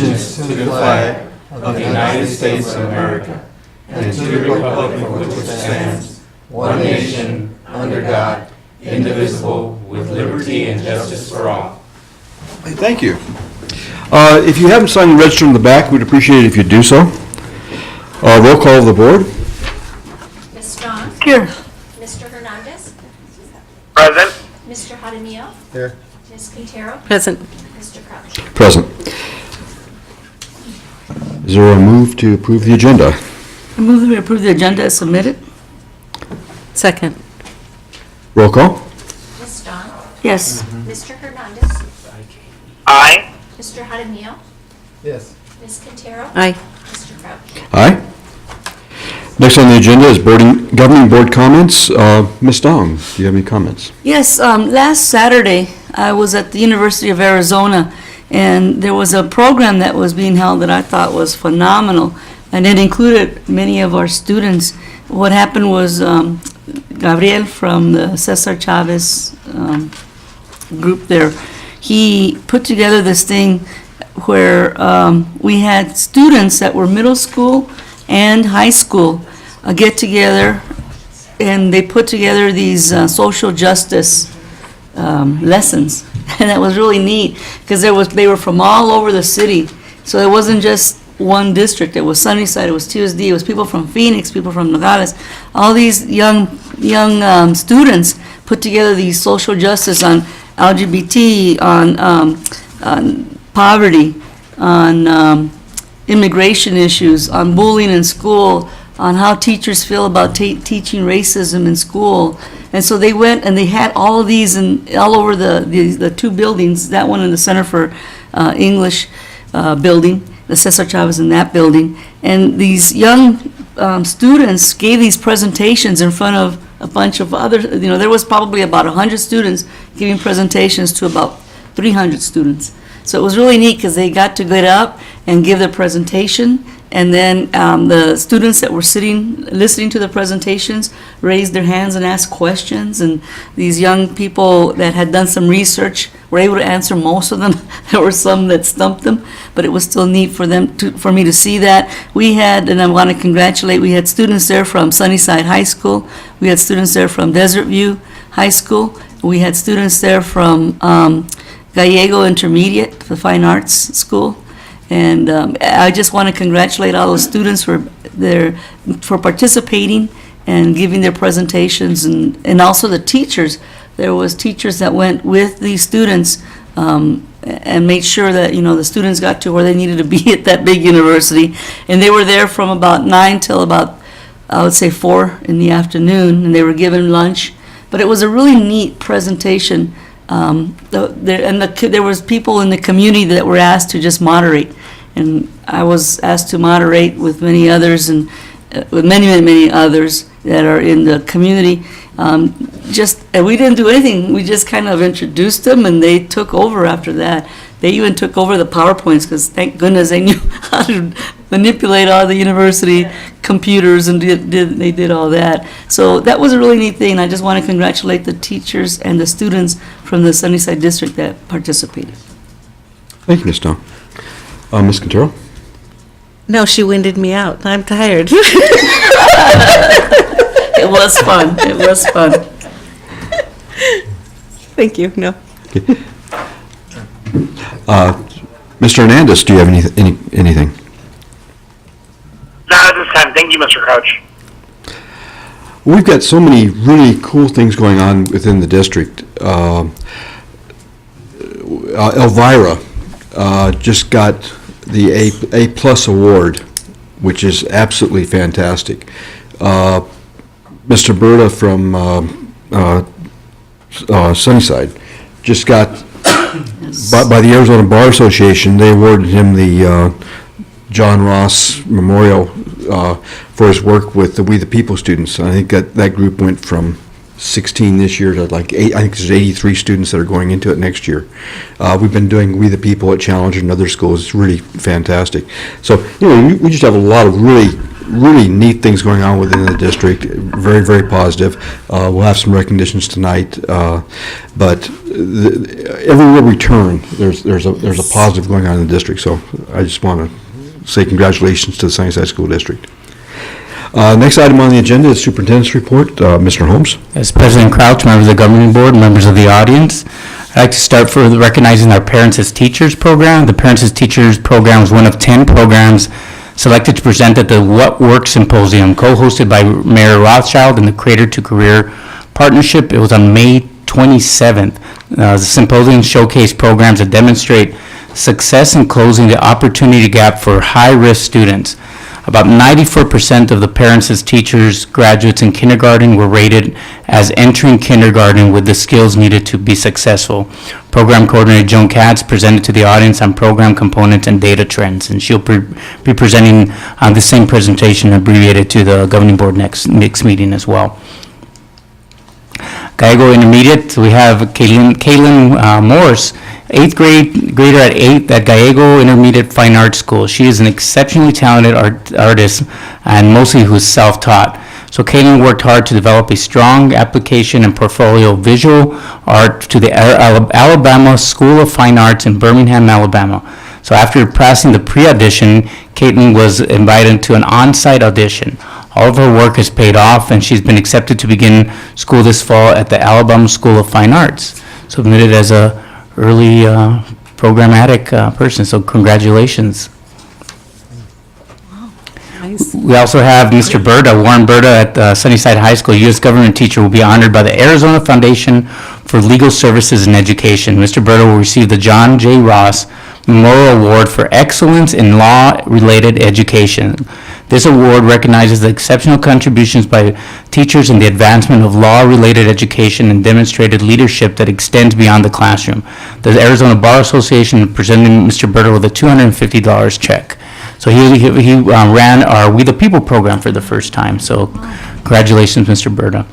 allegiance to the flag of the United States of America and to the republic for which it stands, one nation, under God, indivisible, with liberty and justice for all. Thank you. If you haven't signed the register in the back, we'd appreciate it if you'd do so. Roll call of the board. Ms. Strong? Here. Mr. Hernandez? Present. Mr. Jaramillo? Here. Ms. Quintero? Present. Mr. Crouch? Present. Is there a move to approve the agenda? I move that we approve the agenda as submitted. Second. Roll call. Ms. Strong? Yes. Mr. Hernandez? Aye. Mr. Jaramillo? Yes. Ms. Quintero? Aye. Mr. Crouch? Aye. Next on the agenda is governing board comments. Ms. Dong, do you have any comments? Yes, last Saturday, I was at the University of Arizona, and there was a program that was being held that I thought was phenomenal, and it included many of our students. What happened was Gabriel from the Cesar Chavez group there, he put together this thing where we had students that were middle school and high school get together, and they put together these social justice lessons. And that was really neat, because they were from all over the city. So it wasn't just one district. It was Sunnyside, it was TSD, it was people from Phoenix, people from Nogales. All these young students put together these social justice on LGBT, on poverty, on immigration issues, on bullying in school, on how teachers feel about teaching racism in school. And so they went and they had all of these all over the two buildings, that one in the Center for English building, the Cesar Chavez in that building. And these young students gave these presentations in front of a bunch of other, there was probably about 100 students giving presentations to about 300 students. So it was really neat because they got to get up and give their presentation, and then the students that were listening to the presentations raised their hands and asked questions, and these young people that had done some research were able to answer most of them. There were some that stumped them, but it was still neat for me to see that. We had, and I want to congratulate, we had students there from Sunnyside High School, we had students there from Desert View High School, we had students there from Gallego Intermediate, the Fine Arts School. And I just want to congratulate all those students for participating and giving their presentations, and also the teachers. There was teachers that went with these students and made sure that the students got to where they needed to be at that big university. And they were there from about 9 till about, I would say, 4 in the afternoon, and they were given lunch. But it was a really neat presentation. There was people in the community that were asked to just moderate, and I was asked to moderate with many others, and with many others that are in the community. And we didn't do anything. We just kind of introduced them, and they took over after that. They even took over the PowerPoints, because thank goodness they knew how to manipulate all the university computers, and they did all that. So that was a really neat thing. I just want to congratulate the teachers and the students from the Sunnyside district that participated. Thank you, Ms. Dong. Ms. Quintero? No, she winded me out. I'm tired. It was fun. It was fun. Thank you. No. Mr. Hernandez, do you have anything? Not at this time. Thank you, Mr. Crouch. We've got so many really cool things going on within the district. Elvira just got the A+ award, which is absolutely fantastic. Mr. Berta from Sunnyside just got, by the Arizona Bar Association, they awarded him the John Ross Memorial for his work with the We the People students. I think that group went from 16 this year to like 8. I think there's 83 students that are going into it next year. We've been doing We the People at Challenger and other schools. It's really fantastic. So we just have a lot of really really neat things going on within the district, very, very positive. We'll have some recognitions tonight, but everywhere we turn, there's a positive going on in the district, so I just want to say congratulations to the Sunnyside School District. Next item on the agenda is Superintendent's Report. Mr. Holmes. As President Crouch, members of the governing board, members of the audience, I'd like to start for recognizing our Parents as Teachers program. The Parents as Teachers program is one of 10 programs selected to present at the What Works Symposium, co-hosted by Mayor Rothschild and the Creator to Career Partnership. It was on May 27th. The symposium showcased programs that demonstrate success in closing the opportunity gap for high-risk students. About 94% of the Parents as Teachers graduates in kindergarten were rated as entering kindergarten with the skills needed to be successful. Program Coordinator Joan Katz presented to the audience on program components and data trends, and she'll be presenting the same presentation abbreviated to the governing board next meeting as well. Gallego Intermediate, we have Kaylin Morse, 8th grader at 8th at Gallego Intermediate Fine Arts School. She is an exceptionally talented artist and mostly who's self-taught. So Kaylin worked hard to develop a strong application and portfolio of visual art to the Alabama School of Fine Arts in Birmingham, Alabama. So after passing the pre-audition, Caitlin was invited to an on-site audition. All of her work has paid off, and she's been accepted to begin school this fall at the Alabama School of Fine Arts. So admitted as a early programmatic person, so congratulations. Nice. We also have Mr. Berta, Warren Berta at Sunnyside High School, U.S. government teacher, will be honored by the Arizona Foundation for Legal Services and Education. Mr. Berta will receive the John J. Ross Memorial Award for Excellence in Law-Related Education. This award recognizes the exceptional contributions by teachers in the advancement of law-related education and demonstrated leadership that extends beyond the classroom. The Arizona Bar Association presented Mr. Berta with a $250 check. So he ran our We the People program for the first time. So congratulations, Mr. Berta.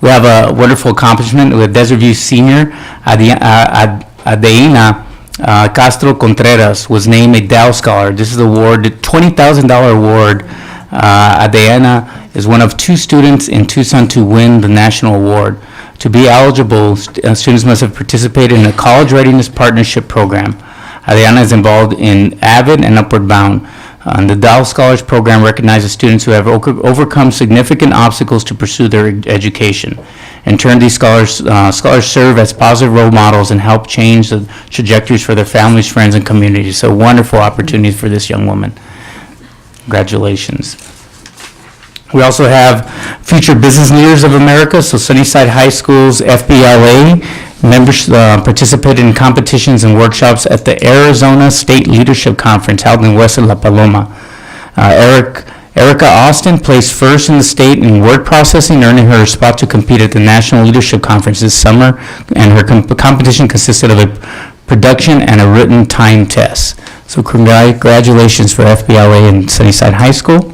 We have a wonderful accomplishment with Desert View Senior Adeina Castro Contreras was named a Dow Scholar. This is the award, $20,000 award. Adeana is one of 2 students in Tucson to win the national award. To be eligible, students must have participated in a college readiness partnership program. Adeana is involved in AVID and Upward Bound. The Dow Scholars Program recognizes students who have overcome significant obstacles to pursue their education. In turn, these scholars serve as positive role models and help change the trajectories for their families, friends, and communities. So wonderful opportunities for this young woman. Congratulations. We also have Future Business Leaders of America, so Sunnyside High School's FBLA members participated in competitions and workshops at the Arizona State Leadership Conference held in West La Paloma. Erica Austin placed first in the state in word processing, earning her spot to compete at the National Leadership Conference this summer, and her competition consisted of a production and a written time test. So congratulations for FBLA and Sunnyside High School.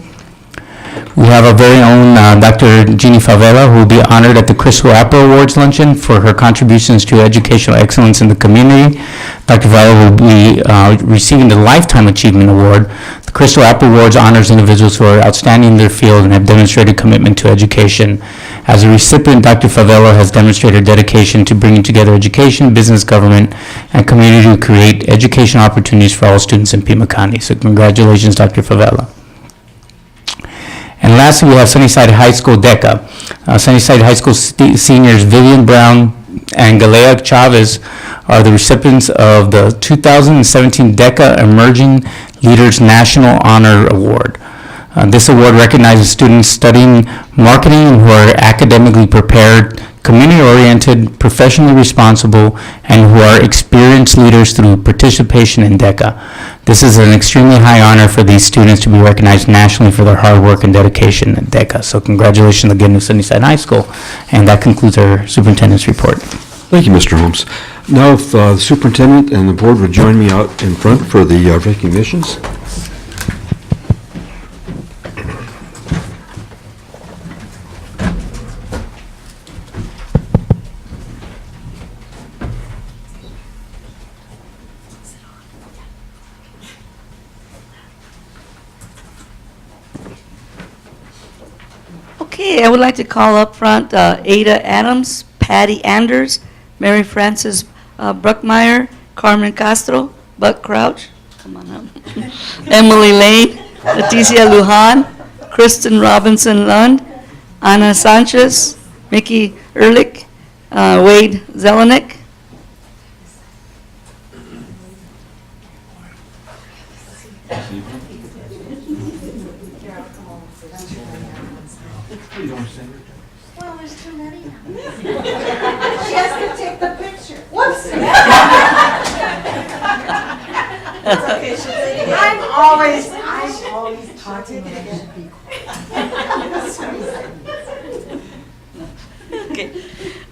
We have our very own Dr. Jeannie Favela, who will be honored at the Crystal Apple Awards luncheon for her contributions to educational excellence in the community. Dr. Favela will be receiving the Lifetime Achievement Award. The Crystal Apple Awards honors individuals who are outstanding in their field and have demonstrated commitment to education. As a recipient, Dr. Favela has demonstrated dedication to bringing together education, business, government, and community to create education opportunities for all students in Pima County. So congratulations, Dr. Favela. And lastly, we have Sunnyside High School Deca. Sunnyside High School seniors Vivian Brown and Galea Chavez are the recipients of the 2017 Deca Emerging Leaders National Honor Award. This award recognizes students studying marketing who are academically prepared, community-oriented, professionally responsible, and who are experienced leaders through participation in DECA. This is an extremely high honor for these students to be recognized nationally for their hard work and dedication in DECA. So congratulations again to Sunnyside High School, and that concludes our superintendent's report. Thank you, Mr. Holmes. Now, if the superintendent and the board would join me out in front for the recognitions. Okay, I would like to call up front Ada Adams, Patty Anders, Mary Frances Bruckmeyer, Carmen Castro, Buck Crouch, come on up, Emily Lane, Leticia Lujan, Kristen Robinson Lund, Ana Sanchez, Mickey Ehrlich, Wade Zelenik. Well, there's too many now. She has to take the picture. Whoops. It's okay, she'll take it. I'm always talking and I should be Okay.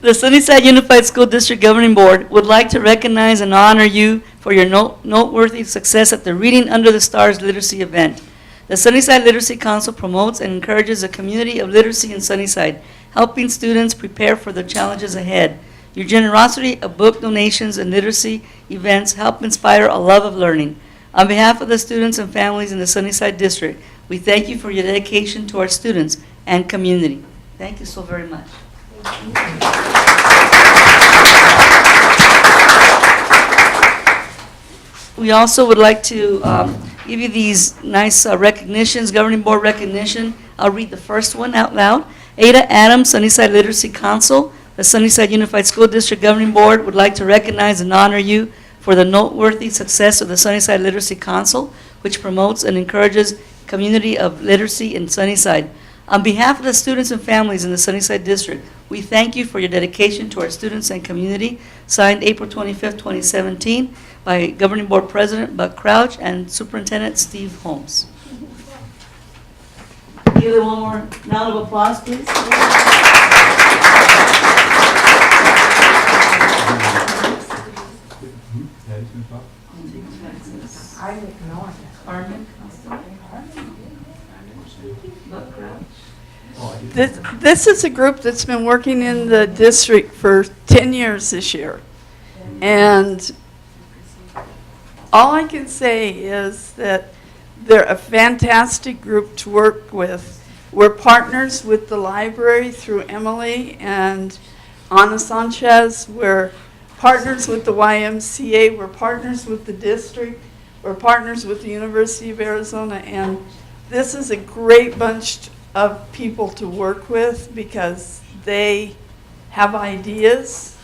The Sunnyside Unified School District Governing Board would like to recognize and honor you for your noteworthy success at the Reading Under the Stars Literacy event. The Sunnyside Literacy Council promotes and encourages a community of literacy in Sunnyside, helping students prepare for the challenges ahead. Your generosity of book donations and literacy events help inspire a love of learning. On behalf of the students and families in the Sunnyside District, we thank you for your dedication to our students and community. Thank you so very much. We also would like to give you these nice recognitions, governing board recognition. I'll read the first one out loud. Ada Adams, Sunnyside Literacy Council. The Sunnyside Unified School District Governing Board would like to recognize and honor you for the noteworthy success of the Sunnyside Literacy Council, which promotes and encourages community of literacy in Sunnyside. On behalf of the students and families in the Sunnyside District, we thank you for your dedication to our students and community. Signed April 25th, 2017, by Governing Board President Buck Crouch and Superintendent Steve Holmes. Give them one more round of applause, please. I ignore it. Carmen. Buck Crouch. This is a group that's been working in the district for 10 years this year. And all I can say is that they're a fantastic group to work with. We're partners with the library through Emily and Ana Sanchez. We're partners with the YMCA. We're partners with the district. We're partners with the University of Arizona. And this is a great bunch of people to work with because they have ideas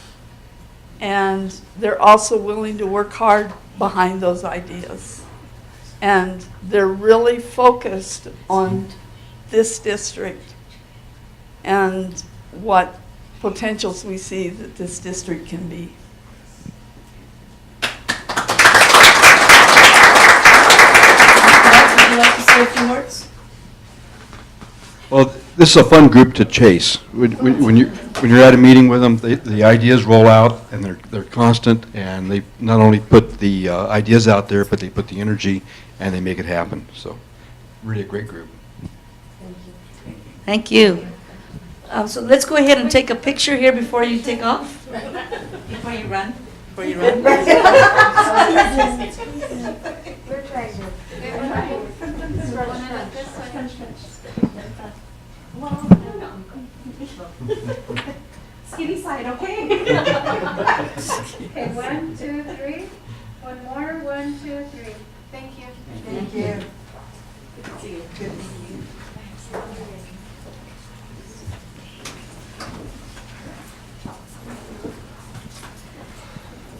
and they're also willing to work hard behind those ideas. And they're really focused on this district and what potentials we see that this district can be. Would you like to say a few words? Well, this is a fun group to chase. When you're at a meeting with them, the ideas roll out, and they're constant, and they not only put the ideas out there, but they put the energy, and they make it happen. So, really a great group. Thank you. So let's go ahead and take a picture here before you take off. Before you run. Before you run. We're treasure. Skinny side, okay? Okay, 1, 2, 3. One more, 1, 2, 3. Thank you. Thank you.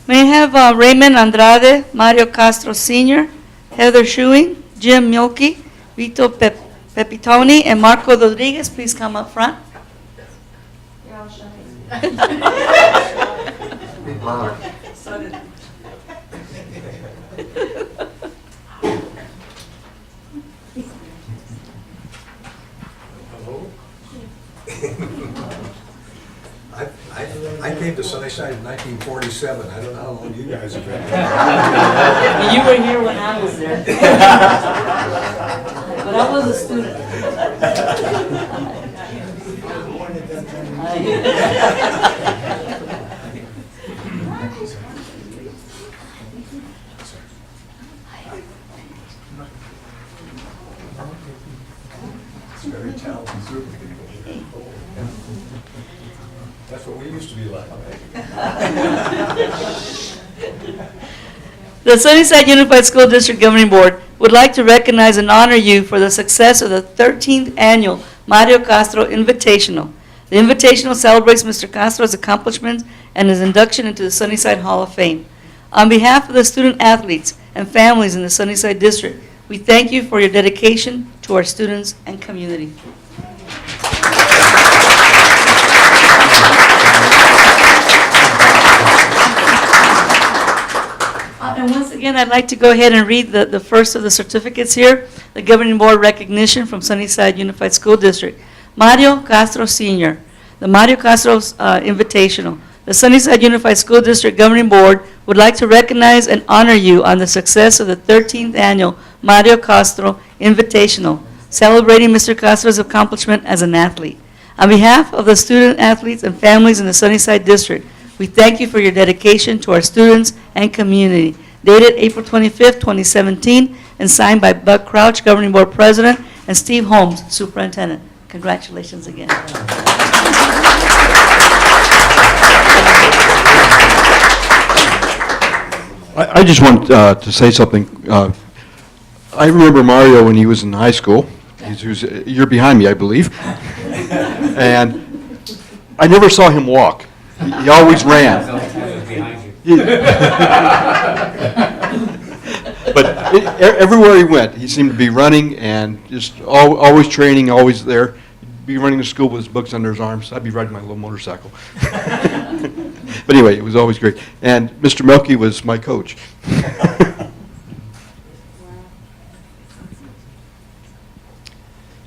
May I have Raymond Andrade, Mario Castro Sr., Heather Schuing, Jim Milkey, Vito Pepitoni, and Marco Rodriguez please come up front. You're all shy. I came to Sunnyside in 1947. I don't know how long you guys have been. You were here when I was there. But I was a student. It's very talented group of people here. That's what we used to be like. The Sunnyside Unified School District Governing Board would like to recognize and honor you for the success of the 13th Annual Mario Castro Invitational. The Invitational celebrates Mr. Castro's accomplishments and his induction into the Sunnyside Hall of Fame. On behalf of the student athletes and families in the Sunnyside District, we thank you for your dedication to our students and community. And once again, I'd like to go ahead and read the first of the certificates here. The Governing Board recognition from Sunnyside Unified School District. Mario Castro Sr., the Mario Castro Invitational. The Sunnyside Unified School District Governing Board would like to recognize and honor you on the success of the 13th Annual Mario Castro Invitational, celebrating Mr. Castro's accomplishment as an athlete. On behalf of the student athletes and families in the Sunnyside District, we thank you for your dedication to our students and community. Dated April 25th, 2017, and signed by Buck Crouch, Governing Board President, and Steve Holmes, Superintendent. Congratulations again. I just want to say something. I remember Mario when he was in high school. You're behind me, I believe. And I never saw him walk. He always ran. But everywhere he went, he seemed to be running and just always training, always there. He'd be running to school with his books under his arms. I'd be riding my little motorcycle. But anyway, it was always great. And Mr. Melky was my coach.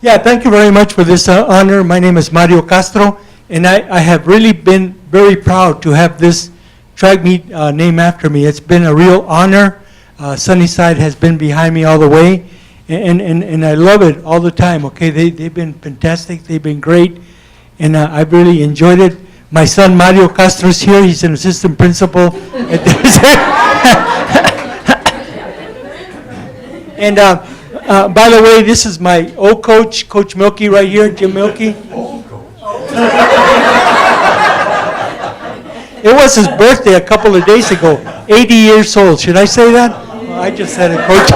Yeah, thank you very much for this honor. My name is Mario Castro, and I have really been very proud to have this track meet named after me. It's been a real honor. Sunnyside has been behind me all the way, and I love it all the time, okay? They've been fantastic. They've been great, and I've really enjoyed it. My son Mario Castro is here. He's an assistant principal at And by the way, this is my old coach, Coach Milky right here, Jim Milky. It was his birthday a couple of days ago, 80 years old. Should I say that? Well, I just said it, Coach.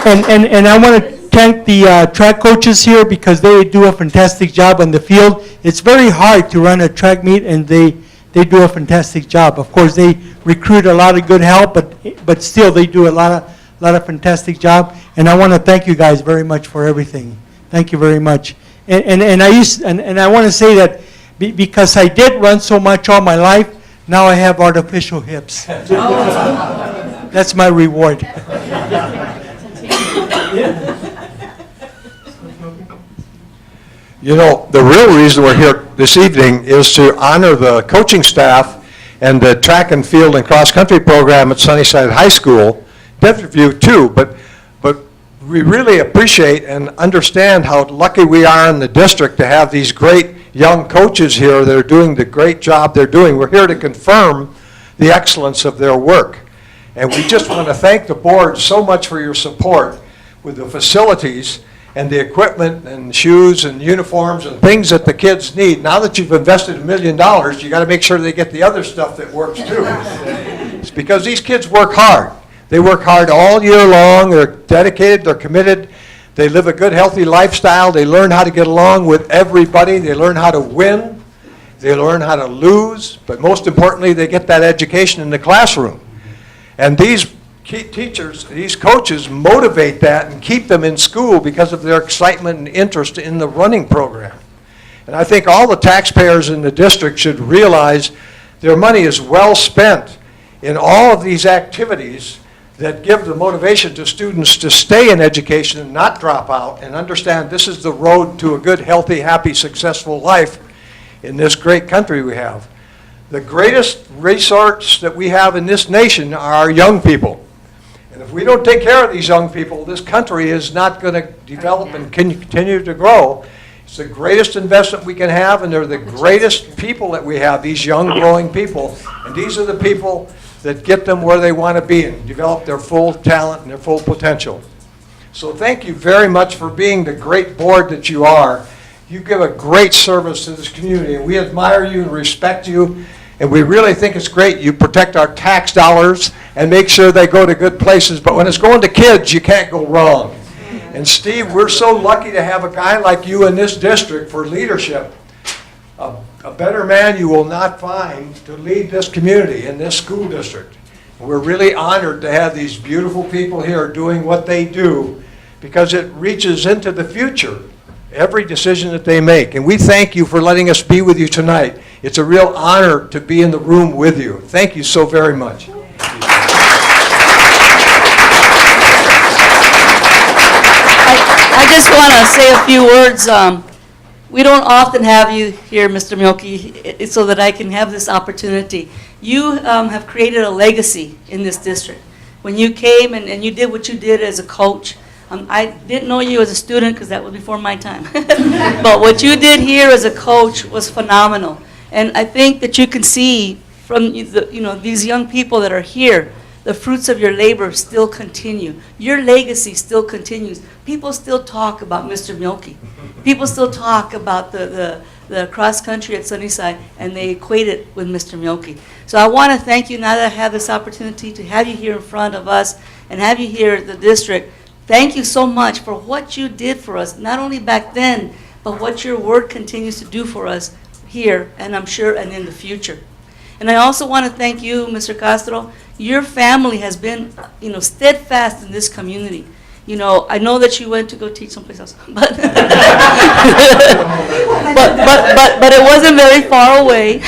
And I want to thank the track coaches here because they do a fantastic job on the field. It's very hard to run a track meet, and they do a fantastic job. Of course, they recruit a lot of good help, but still they do a lot of fantastic job. And I want to thank you guys very much for everything. Thank you very much. And I want to say that because I did run so much all my life, now I have artificial hips. That's my reward. You know, the real reason we're here this evening is to honor the coaching staff and the track and field and cross-country program at Sunnyside High School, Denverview too, but we really appreciate and understand how lucky we are in the district to have these great young coaches here that are doing the great job they're doing. We're here to confirm the excellence of their work. And we just want to thank the board so much for your support with the facilities and the equipment and shoes and uniforms and things that the kids need. Now that you've invested $1 million, you got to make sure they get the other stuff that works too. It's because these kids work hard. They work hard all year long. They're dedicated. They're committed. They live a good, healthy lifestyle. They learn how to get along with everybody. They learn how to win. They learn how to lose. But most importantly, they get that education in the classroom. And these teachers, these coaches motivate that and keep them in school because of their excitement and interest in the running program. And I think all the taxpayers in the district should realize their money is well spent in all of these activities that give the motivation to students to stay in education and not drop out and understand this is the road to a good, healthy, happy, successful life in this great country we have. The greatest resource that we have in this nation are our young people. And if we don't take care of these young people, this country is not going to develop and continue to grow. It's the greatest investment we can have, and they're the greatest people that we have, these young growing people. And these are the people that get them where they want to be and develop their full talent and their full potential. So thank you very much for being the great board that you are. You give a great service to this community, and we admire you and respect you, and we really think it's great you protect our tax dollars and make sure they go to good places, but when it's going to kids, you can't go wrong. And Steve, we're so lucky to have a guy like you in this district for leadership. A better man you will not find to lead this community in this school district. We're really honored to have these beautiful people here doing what they do, because it reaches into the future, every decision that they make. And we thank you for letting us be with you tonight. It's a real honor to be in the room with you. Thank you so very much. I just want to say a few words. We don't often have you here, Mr. Milky, so that I can have this opportunity. You have created a legacy in this district. When you came and you did what you did as a coach, I didn't know you as a student because that was before my time. But what you did here as a coach was phenomenal. And I think that you can see from these young people that are here, the fruits of your labor still continue. Your legacy still continues. People still talk about Mr. Milky. People still talk about the cross country at Sunnyside, and they equate it with Mr. Milky. So I want to thank you now that I have this opportunity to have you here in front of us and have you here at the district. Thank you so much for what you did for us, not only back then, but what your work continues to do for us here, and I'm sure, and in the future. And I also want to thank you, Mr. Castro. Your family has been, steadfast in this community. I know that you went to go teach someplace else, but but it wasn't very far away.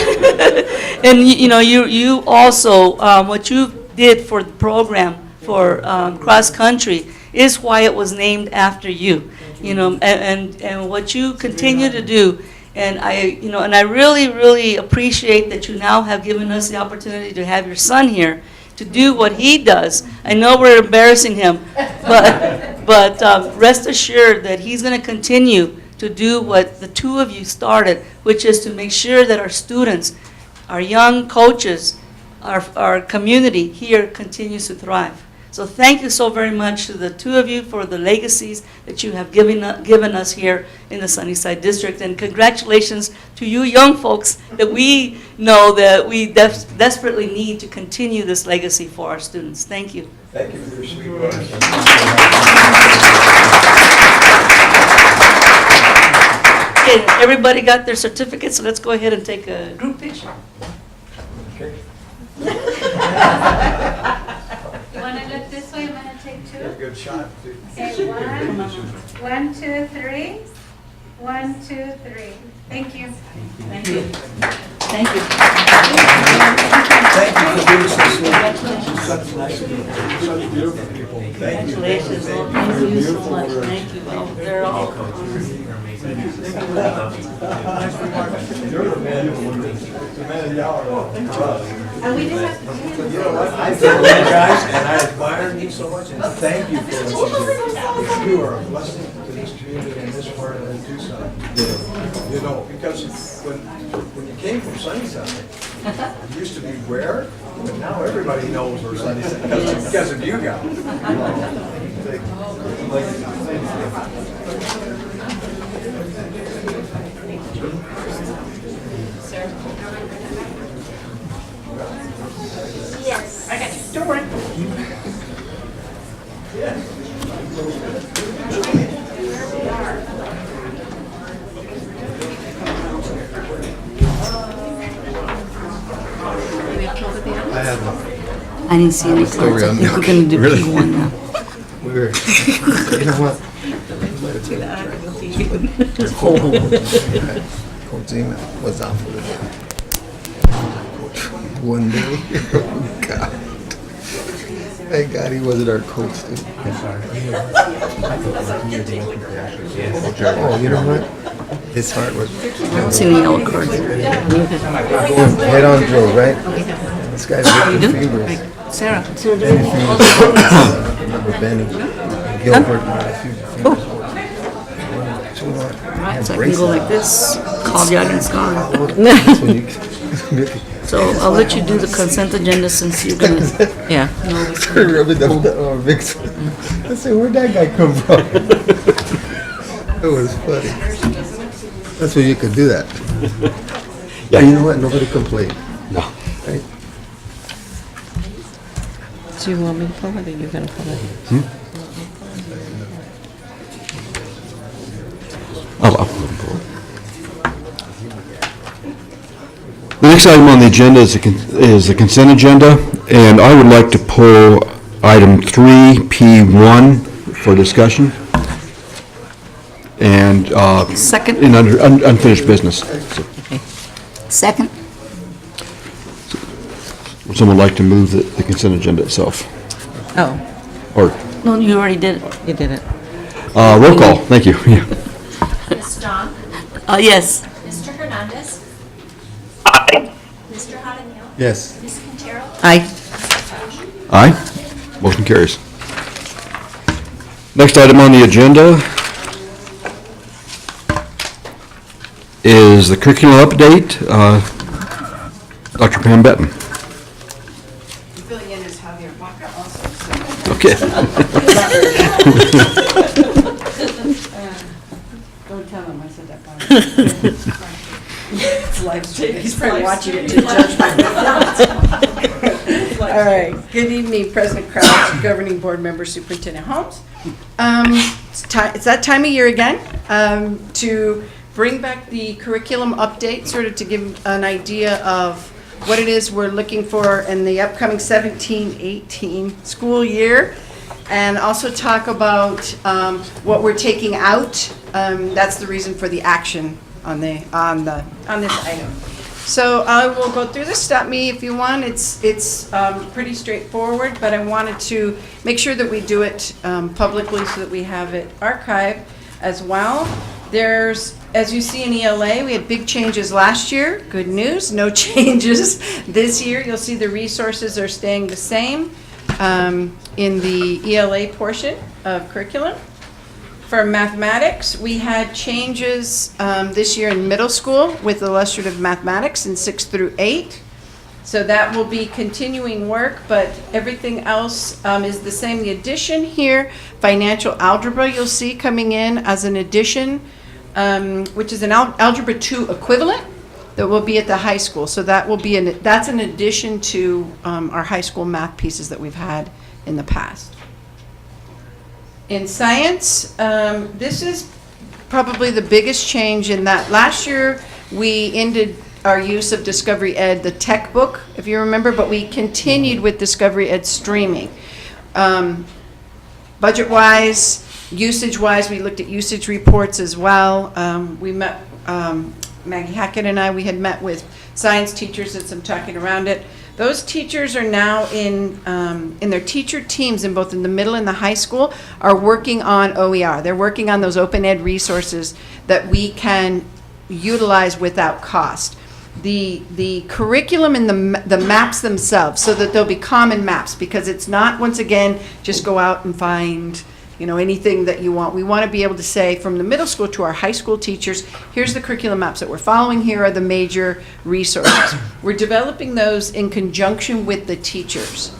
And you also what you did for the program for cross country is why it was named after you. And what you continue to do. And I really appreciate that you now have given us the opportunity to have your son here to do what he does. I know we're embarrassing him, but rest assured that he's going to continue to do what the two of you started, which is to make sure that our students, our young coaches, our community here continues to thrive. So thank you so very much to the two of you for the legacies that you have given us here in the Sunnyside District. And congratulations to you young folks that we know that we desperately need to continue this legacy for our students. Thank you. Thank you for your sweet words. Okay, everybody got their certificates, so let's go ahead and take a group picture. Okay. You want to look this way? I'm going to take two. That's a good shot. Okay, 1, 2, 3. 1, 2, 3. Thank you. Thank you. Thank you. Thank you for being so sweet. Such nice people. Such beautiful people. Thank you. Congratulations. Well, thank you so much. Thank you. Well, they're all You're the man of the hour for us. And we just have to You know what? I thank you guys, and I admire you so much, and thank you for what you do. You are a blessing to this community and this part of Tucson. Because when you came from Sunnyside, it used to be where, but now everybody knows where Sunnyside is because of you guys. Yes. I got you. Don't worry. I didn't see any cards. I think we're going to do P1 now. You know what? Coach Zima was out for the day. One day, oh God. Thank God he wasn't our coach, dude. Oh, you know what? His heart was I don't see any yellow cards. going head on Joe, right? This guy's looking feverish. Sarah. Remember Benny, Gilbert, a few fevers. Right, so I can go like this. Call the audience gone. That's when you So I'll let you do the consent agenda since you're gonna Yeah. know this. I said, where'd that guy come from? That was funny. That's when you could do that. Yeah, you know what, nobody complained. No. Right? Do you want me to pull it, or you gonna pull it? I'll The next item on the agenda is the consent agenda, and I would like to pull item 3P1 for discussion and Second. in unfinished business. Second. Would someone like to move the consent agenda itself? Oh, Or, No, you already did it. you did it. roll call, thank you. Yeah. Ms. Strong, Yes. Mr. Hernandez, Aye. Mr. Hottenhill, Yes. Ms. Quintero, Aye. Aye. Motion carries. Next item on the agenda is the curriculum update. Dr. Pam Benton. Filling in is Javier Baca also. Okay. Don't tell him I said that. It's live stream. He's probably watching it to judge my performance. All right. Good evening, President Crouch, Governing Board Member, Superintendent Holmes. It's that time of year again to bring back the curriculum update, sort of to give an idea of what it is we're looking for in the upcoming 17-18 school year, and also talk about what we're taking out. That's the reason for the action on this item. So I will go through this. Stop me if you want. It's pretty straightforward, but I wanted to make sure that we do it publicly so that we have it archived as well. There's, as you see in ELA, we had big changes last year. Good news, no changes this year. You'll see the resources are staying the same in the ELA portion of curriculum. For mathematics, we had changes this year in middle school with illustrative mathematics in 6 through 8. So that will be continuing work, but everything else is the same. The addition here, financial algebra, you'll see coming in as an addition, which is an Algebra 2 equivalent that will be at the high school. So that will be that's an addition to our high school math pieces that we've had in the past. In science, this is probably the biggest change in that last year we ended our use of Discovery Ed, the tech book, if you remember, but we continued with Discovery Ed streaming. Budget-wise, usage-wise, we looked at usage reports as well. We met, Maggie Hackett and I, we had met with science teachers and some talking around it. Those teachers are now in their teacher teams in both in the middle and the high school are working on OER. They're working on those open ed resources that we can utilize without cost. The curriculum and the maps themselves, so that there'll be common maps, because it's not, once again, just go out and find anything that you want. We want to be able to say from the middle school to our high school teachers, here's the curriculum maps that we're following, here are the major resources. We're developing those in conjunction with the teachers.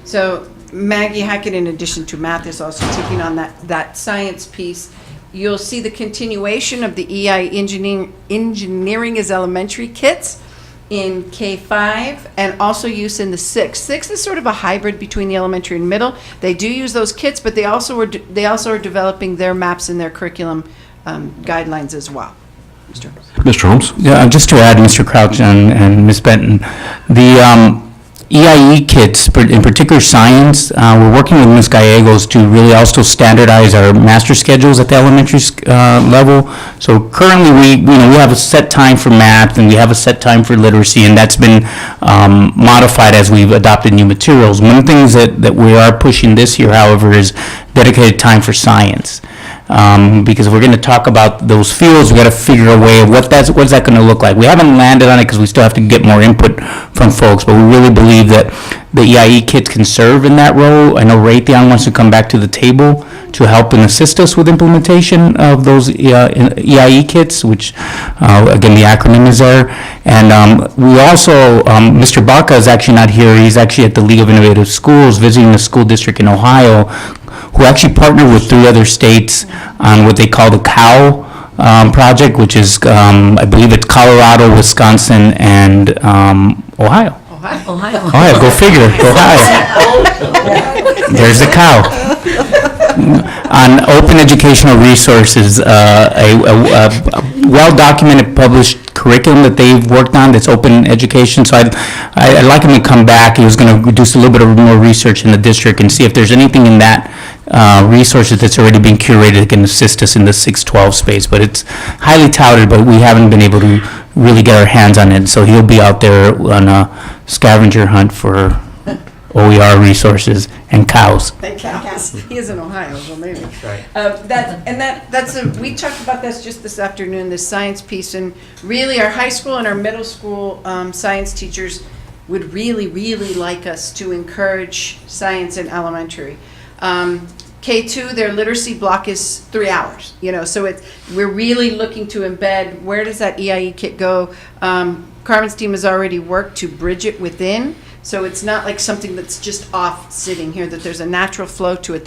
So Maggie Hackett, in addition to math, is also taking on that science piece. You'll see the continuation of the EI engineering as elementary kits in K5, and also use in the 6th. 6th is sort of a hybrid between the elementary and middle. They do use those kits, but they also are developing their maps and their curriculum guidelines as well. Mr. Holmes? Yeah, just to add, Mr. Crouch and Ms. Benton, the EIE kits, in particular science, we're working with Ms. Gallegos to really also standardize our master schedules at the elementary level. So currently we have a set time for math and we have a set time for literacy, and that's been modified as we've adopted new materials. One of the things that we are pushing this year, however, is dedicated time for science. Because if we're going to talk about those fields, we got to figure a way of what's that going to look like. We haven't landed on it because we still have to get more input from folks, but we really believe that the EIE kids can serve in that role. I know Raytheon wants to come back to the table to help and assist us with implementation of those EIE kits, which, again, the acronym is there. And we also, Mr. Baca is actually not here. He's actually at the League of Innovative Schools visiting a school district in Ohio who actually partnered with 3 other states on what they call the COW project, which is, I believe it's Colorado, Wisconsin, and Ohio. Ohio, go figure, Ohio. There's the cow. On open educational resources, a well-documented published curriculum that they've worked on that's open education. So I'd like him to come back. He was going to do a little bit of more research in the district and see if there's anything in that resources that's already been curated that can assist us in the 612 space. But it's highly touted, but we haven't been able to really get our hands on it. So he'll be out there on a scavenger hunt for OER resources and cows. Thank you. He is in Ohio, so maybe. Right. We talked about this just this afternoon, this science piece, and really our high school and our middle school science teachers would really, really like us to encourage science in elementary. K2, their literacy block is 3 hours, so we're really looking to embed, where does that EIE kit go? Carmen's team has already worked to bridge it within, so it's not like something that's just off sitting here, that there's a natural flow to it,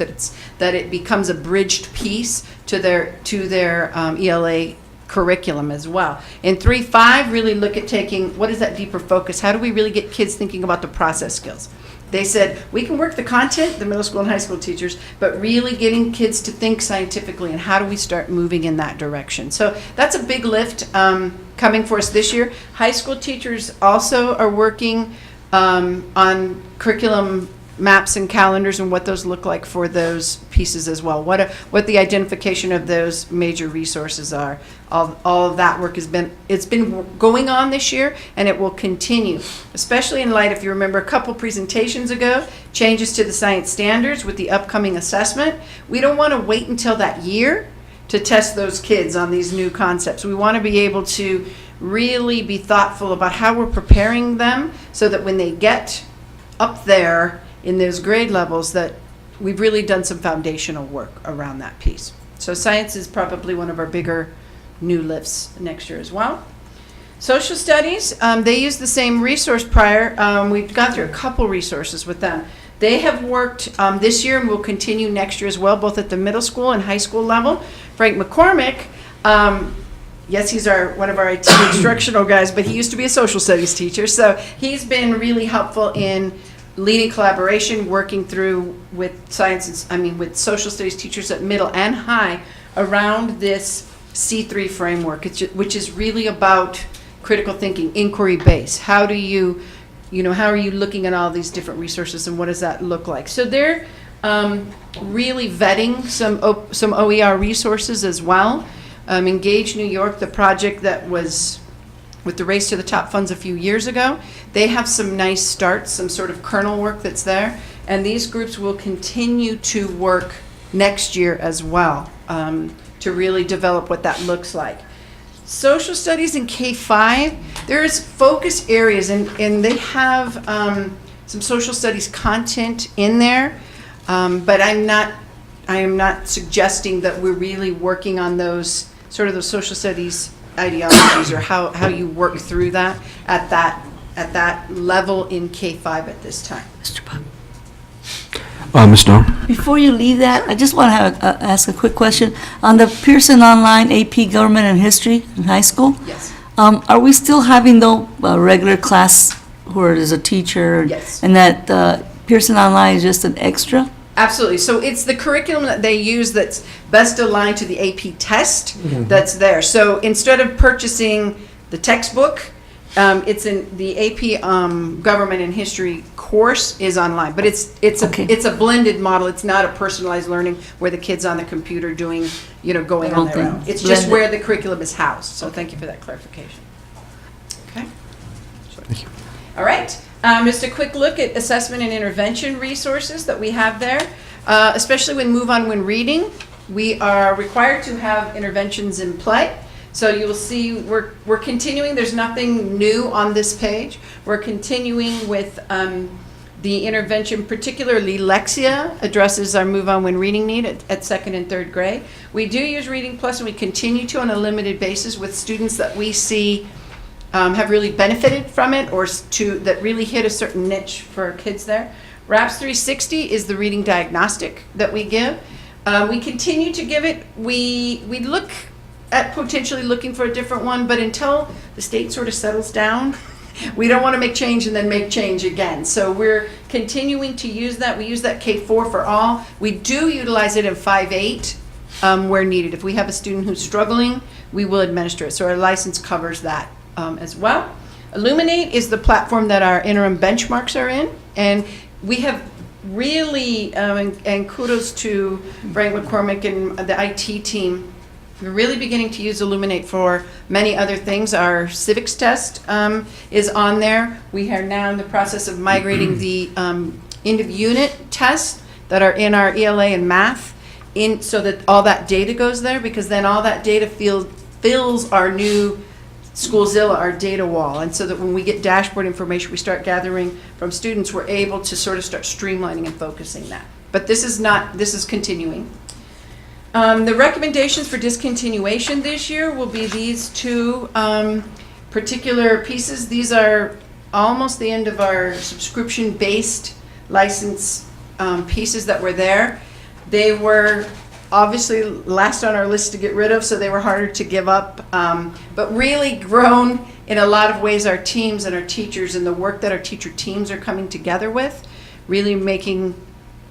that it becomes a bridged piece to their ELA curriculum as well. In 3.5, really look at taking, what is that deeper focus? How do we really get kids thinking about the process skills? They said, we can work the content, the middle school and high school teachers, but really getting kids to think scientifically, and how do we start moving in that direction? So that's a big lift coming for us this year. High school teachers also are working on curriculum maps and calendars and what those look like for those pieces as well. What the identification of those major resources are. All of that work it's been going on this year, and it will continue, especially in light, if you remember a couple presentations ago, changes to the science standards with the upcoming assessment. We don't want to wait until that year to test those kids on these new concepts. We want to be able to really be thoughtful about how we're preparing them so that when they get up there in those grade levels, that we've really done some foundational work around that piece. So science is probably one of our bigger new lifts next year as well. Social studies, they use the same resource prior. We've gone through a couple resources with them. They have worked this year and will continue next year as well, both at the middle school and high school level. Frank McCormick, yes, he's one of our IT instructional guys, but he used to be a social studies teacher. So he's been really helpful in leading collaboration, working through with with social studies teachers at middle and high around this C3 framework, which is really about critical thinking, inquiry based. How are you looking at all these different resources, and what does that look like? So they're really vetting some OER resources as well. Engage New York, the project that was with the Race to the Top funds a few years ago, they have some nice starts, some sort of kernel work that's there, and these groups will continue to work next year as well to really develop what that looks like. Social studies in K5, there's focus areas, and they have some social studies content in there, but I am not suggesting that we're really working on those social studies ideologies or how you work through that at that level in K5 at this time. Mr. Bob. Ms. Nor? Before you leave that, I just want to ask a quick question. On the Pearson Online AP Government and History in high school, Yes. Are we still having a regular class where there's a teacher? Yes. And that Pearson Online is just an extra? Absolutely. So it's the curriculum that they use that's best aligned to the AP test that's there. So instead of purchasing the textbook, it's in the AP Government and History course is online, but it's a blended model. It's not a personalized learning where the kid's on the computer doing, going on their own. It's just where the curriculum is housed. So thank you for that clarification. Okay. Thank you. All right. Just a quick look at assessment and intervention resources that we have there, especially when Move On When Reading. We are required to have interventions in play. So you will see we're continuing. There's nothing new on this page. We're continuing with The intervention, particularly Lexia, addresses our Move On When reading need at second and third grade. We do use Reading Plus, and we continue to on a limited basis with students that we see have really benefited from it, or that really hit a certain niche for our kids there. RAPS 360 is the reading diagnostic that we give. We continue to give it. We look at potentially looking for a different one, but until the state sort of settles down, we don't want to make change and then make change again. So we're continuing to use that. We use that K-4 for all. We do utilize it in 5-8 where needed. If we have a student who's struggling, we will administer it. So our license covers that as well. Illuminate is the platform that our interim benchmarks are in. And we have really, and kudos to Frank McCormick and the IT team, we're really beginning to use Illuminate for many other things. Our civics test is on there. We are now in the process of migrating the end of unit tests that are in our ELA and math so that all that data goes there, because then all that data fills our new Schoolzilla, our data wall. And so that when we get dashboard information we start gathering from students, we're able to sort of start streamlining and focusing that. But this is continuing. The recommendations for discontinuation this year will be these two particular pieces. These are almost the end of our subscription-based license pieces that were there. They were obviously last on our list to get rid of, so they were harder to give up, but really grown in a lot of ways our teams and our teachers and the work that our teacher teams are coming together with, really making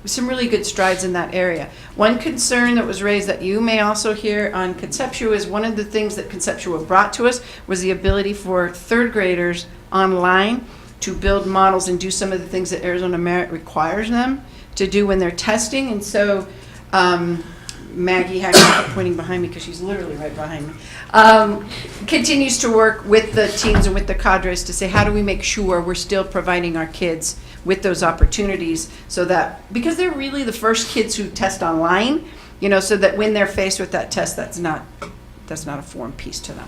some really good strides in that area. One concern that was raised that you may also hear on Conceptua is one of the things that Conceptua brought to us was the ability for third graders online to build models and do some of the things that Arizona Merit requires them to do when they're testing. And so Maggie had pointing behind me because she's literally right behind me, continues to work with the teams and with the cadres to say, how do we make sure we're still providing our kids with those opportunities, so that, because they're really the first kids who test online, so that when they're faced with that test, that's not a foreign piece to them.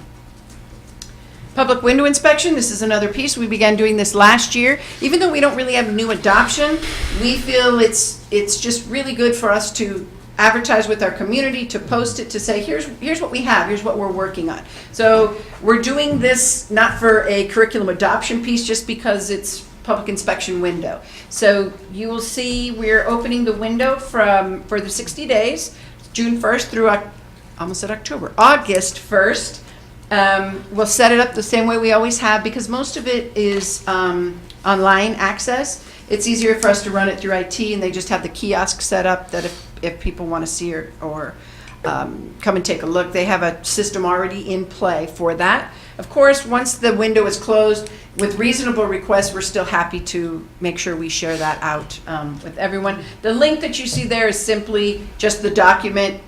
Public window inspection, this is another piece. We began doing this last year. Even though we don't really have new adoption, we feel it's just really good for us to advertise with our community, to post it, to say, here's what we have, here's what we're working on. So we're doing this not for a curriculum adoption piece, just because it's public inspection window. So you will see we're opening the window for the 60 days, June 1st through August 1st. We'll set it up the same way we always have, because most of it is online access. It's easier for us to run it through IT, and they just have the kiosk set up that if people want to see or come and take a look, they have a system already in play for that. Of course, once the window is closed, with reasonable requests, we're still happy to make sure we share that out with everyone. The link that you see there is simply just the document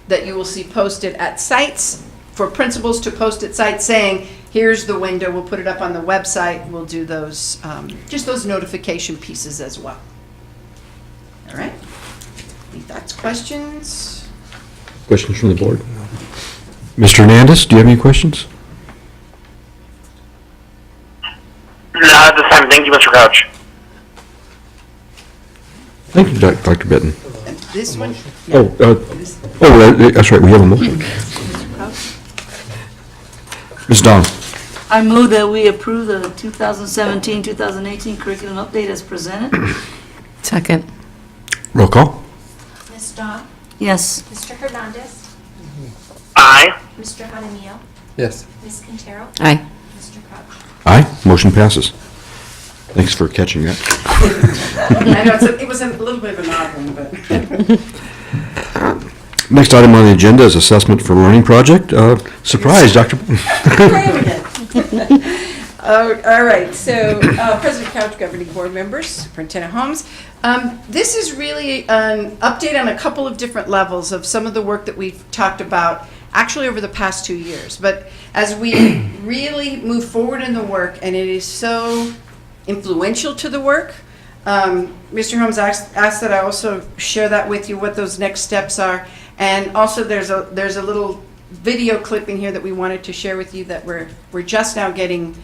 that you will see posted at sites, for principals to post at sites saying, here's the window, we'll put it up on the website, we'll do those, just those notification pieces as well. All right, I think that's questions. Questions from the board? Mr. Hernandez, do you have any questions? Not at this time. Thank you, Mr. Crouch. Thank you, Dr. Benton. This one? That's right, we have a motion. Ms. Dawn? I move that we approve the 2017-2018 curriculum update as presented. Second. Roll call? Ms. Dawn? Yes. Mr. Hernandez? Aye. Mr. Jaramillo? Yes. Ms. Quintero? Aye. Mr. Crouch? Aye, motion passes. Thanks for catching that. I know, it was a little bit of an odd one, but. Next item on the agenda is assessment for learning project. Surprise, Dr. Graham again. All right, so President Couch, governing board members, Superintendent Holmes. This is really an update on a couple of different levels of some of the work that we've talked about actually over the past 2 years. But as we really move forward in the work, and it is so influential to the work, Mr. Holmes asked that I also share that with you, what those next steps are. And also there's a little video clip in here that we wanted to share with you that we're just now getting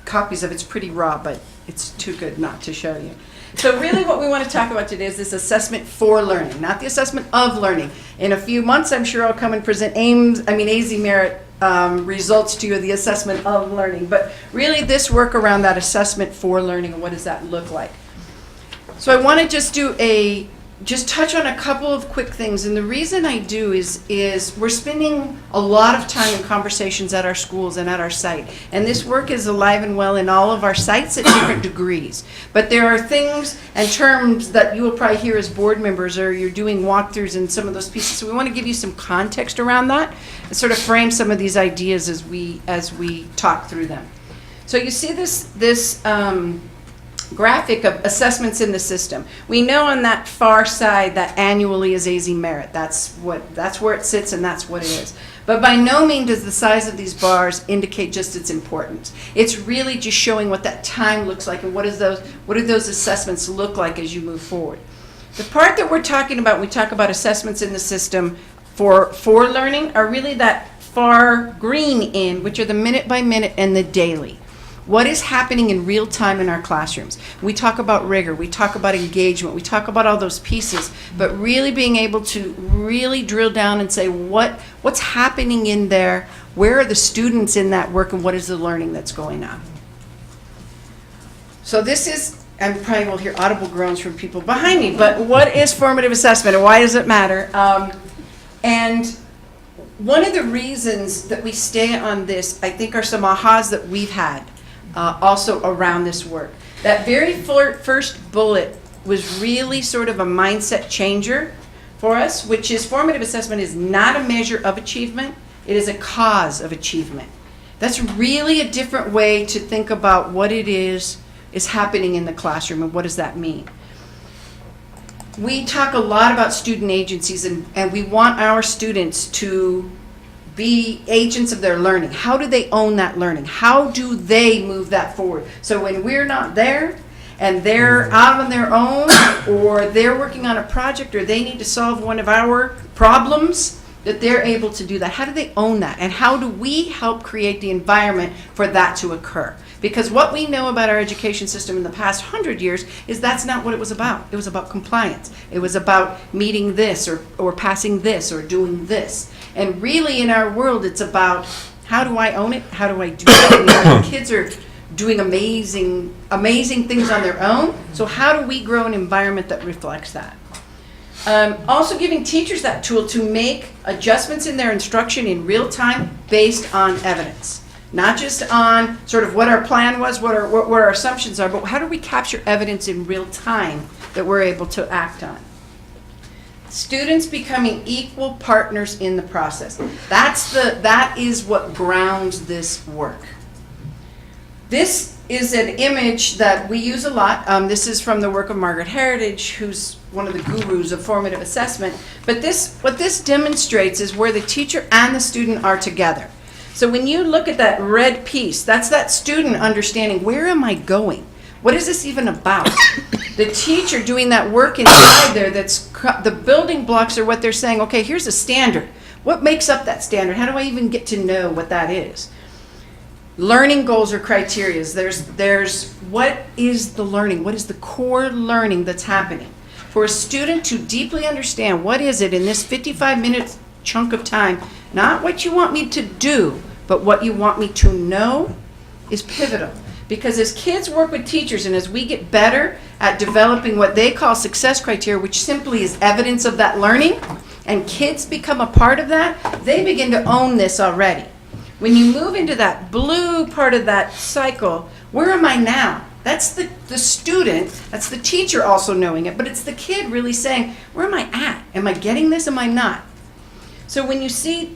copies of it. It's pretty raw, but it's too good not to show you. So really what we want to talk about today is this assessment for learning, not the assessment of learning. In a few months, I'm sure I'll come and present AZ Merit results to you, the assessment of learning. But really this work around that assessment for learning, and what does that look like? So I want to just touch on a couple of quick things. And the reason I do is we're spending a lot of time in conversations at our schools and at our site. And this work is alive and well in all of our sites at different degrees. But there are things and terms that you will probably hear as board members, or you're doing walkthroughs and some of those pieces. So we want to give you some context around that and sort of frame some of these ideas as we talk through them. So you see this graphic of assessments in the system. We know on that far side that annually is AZ Merit. That's where it sits, and that's what it is. But by no means does the size of these bars indicate just its importance. It's really just showing what that time looks like and what do those assessments look like as you move forward. The part that we're talking about when we talk about assessments in the system for learning are really that far green end, which are the minute by minute and the daily. What is happening in real time in our classrooms? We talk about rigor, we talk about engagement, we talk about all those pieces, but really being able to really drill down and say what's happening in there, where are the students in that work, and what is the learning that's going on? So this is, I probably will hear audible groans from people behind me, but what is formative assessment and why does it matter? And one of the reasons that we stay on this, I think, are some ahas that we've had. Also around this work. That very first bullet was really sort of a mindset changer for us, which is formative assessment is not a measure of achievement, it is a cause of achievement. That's really a different way to think about what it is happening in the classroom and what does that mean. We talk a lot about student agencies and we want our students to be agents of their learning. How do they own that learning? How do they move that forward? So when we're not there and they're out on their own, or they're working on a project, or they need to solve one of our problems, that they're able to do that. How do they own that? And how do we help create the environment for that to occur? Because what we know about our education system in the past 100 years is that's not what it was about. It was about compliance. It was about meeting this or passing this or doing this. And really in our world, it's about how do I own it? How do I do it? Kids are doing amazing things on their own. So how do we grow an environment that reflects that? Also giving teachers that tool to make adjustments in their instruction in real time based on evidence. Not just on sort of what our plan was, what our assumptions are, but how do we capture evidence in real time that we're able to act on? Students becoming equal partners in the process. That is what grounds this work. This is an image that we use a lot. This is from the work of Margaret Heritage, who's one of the gurus of formative assessment. But what this demonstrates is where the teacher and the student are together. So when you look at that red piece, that's that student understanding, where am I going? What is this even about? The teacher doing that work inside there, the building blocks are what they're saying, okay, here's a standard. What makes up that standard? How do I even get to know what that is? Learning goals or criteria. There's what is the learning? What is the core learning that's happening? For a student to deeply understand what is it in this 55-minute chunk of time, not what you want me to do, but what you want me to know, is pivotal. Because as kids work with teachers and as we get better at developing what they call success criteria, which simply is evidence of that learning, and kids become a part of that, they begin to own this already. When you move into that blue part of that cycle, where am I now? That's the student, that's the teacher also knowing it, but it's the kid really saying, where am I at? Am I getting this? Am I not? So when you see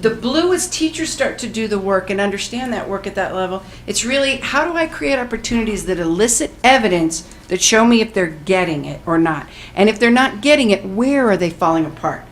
the blue as teachers start to do the work and understand that work at that level, it's really, how do I create opportunities that elicit evidence that show me if they're getting it or not? And if they're not getting it, where are they falling apart?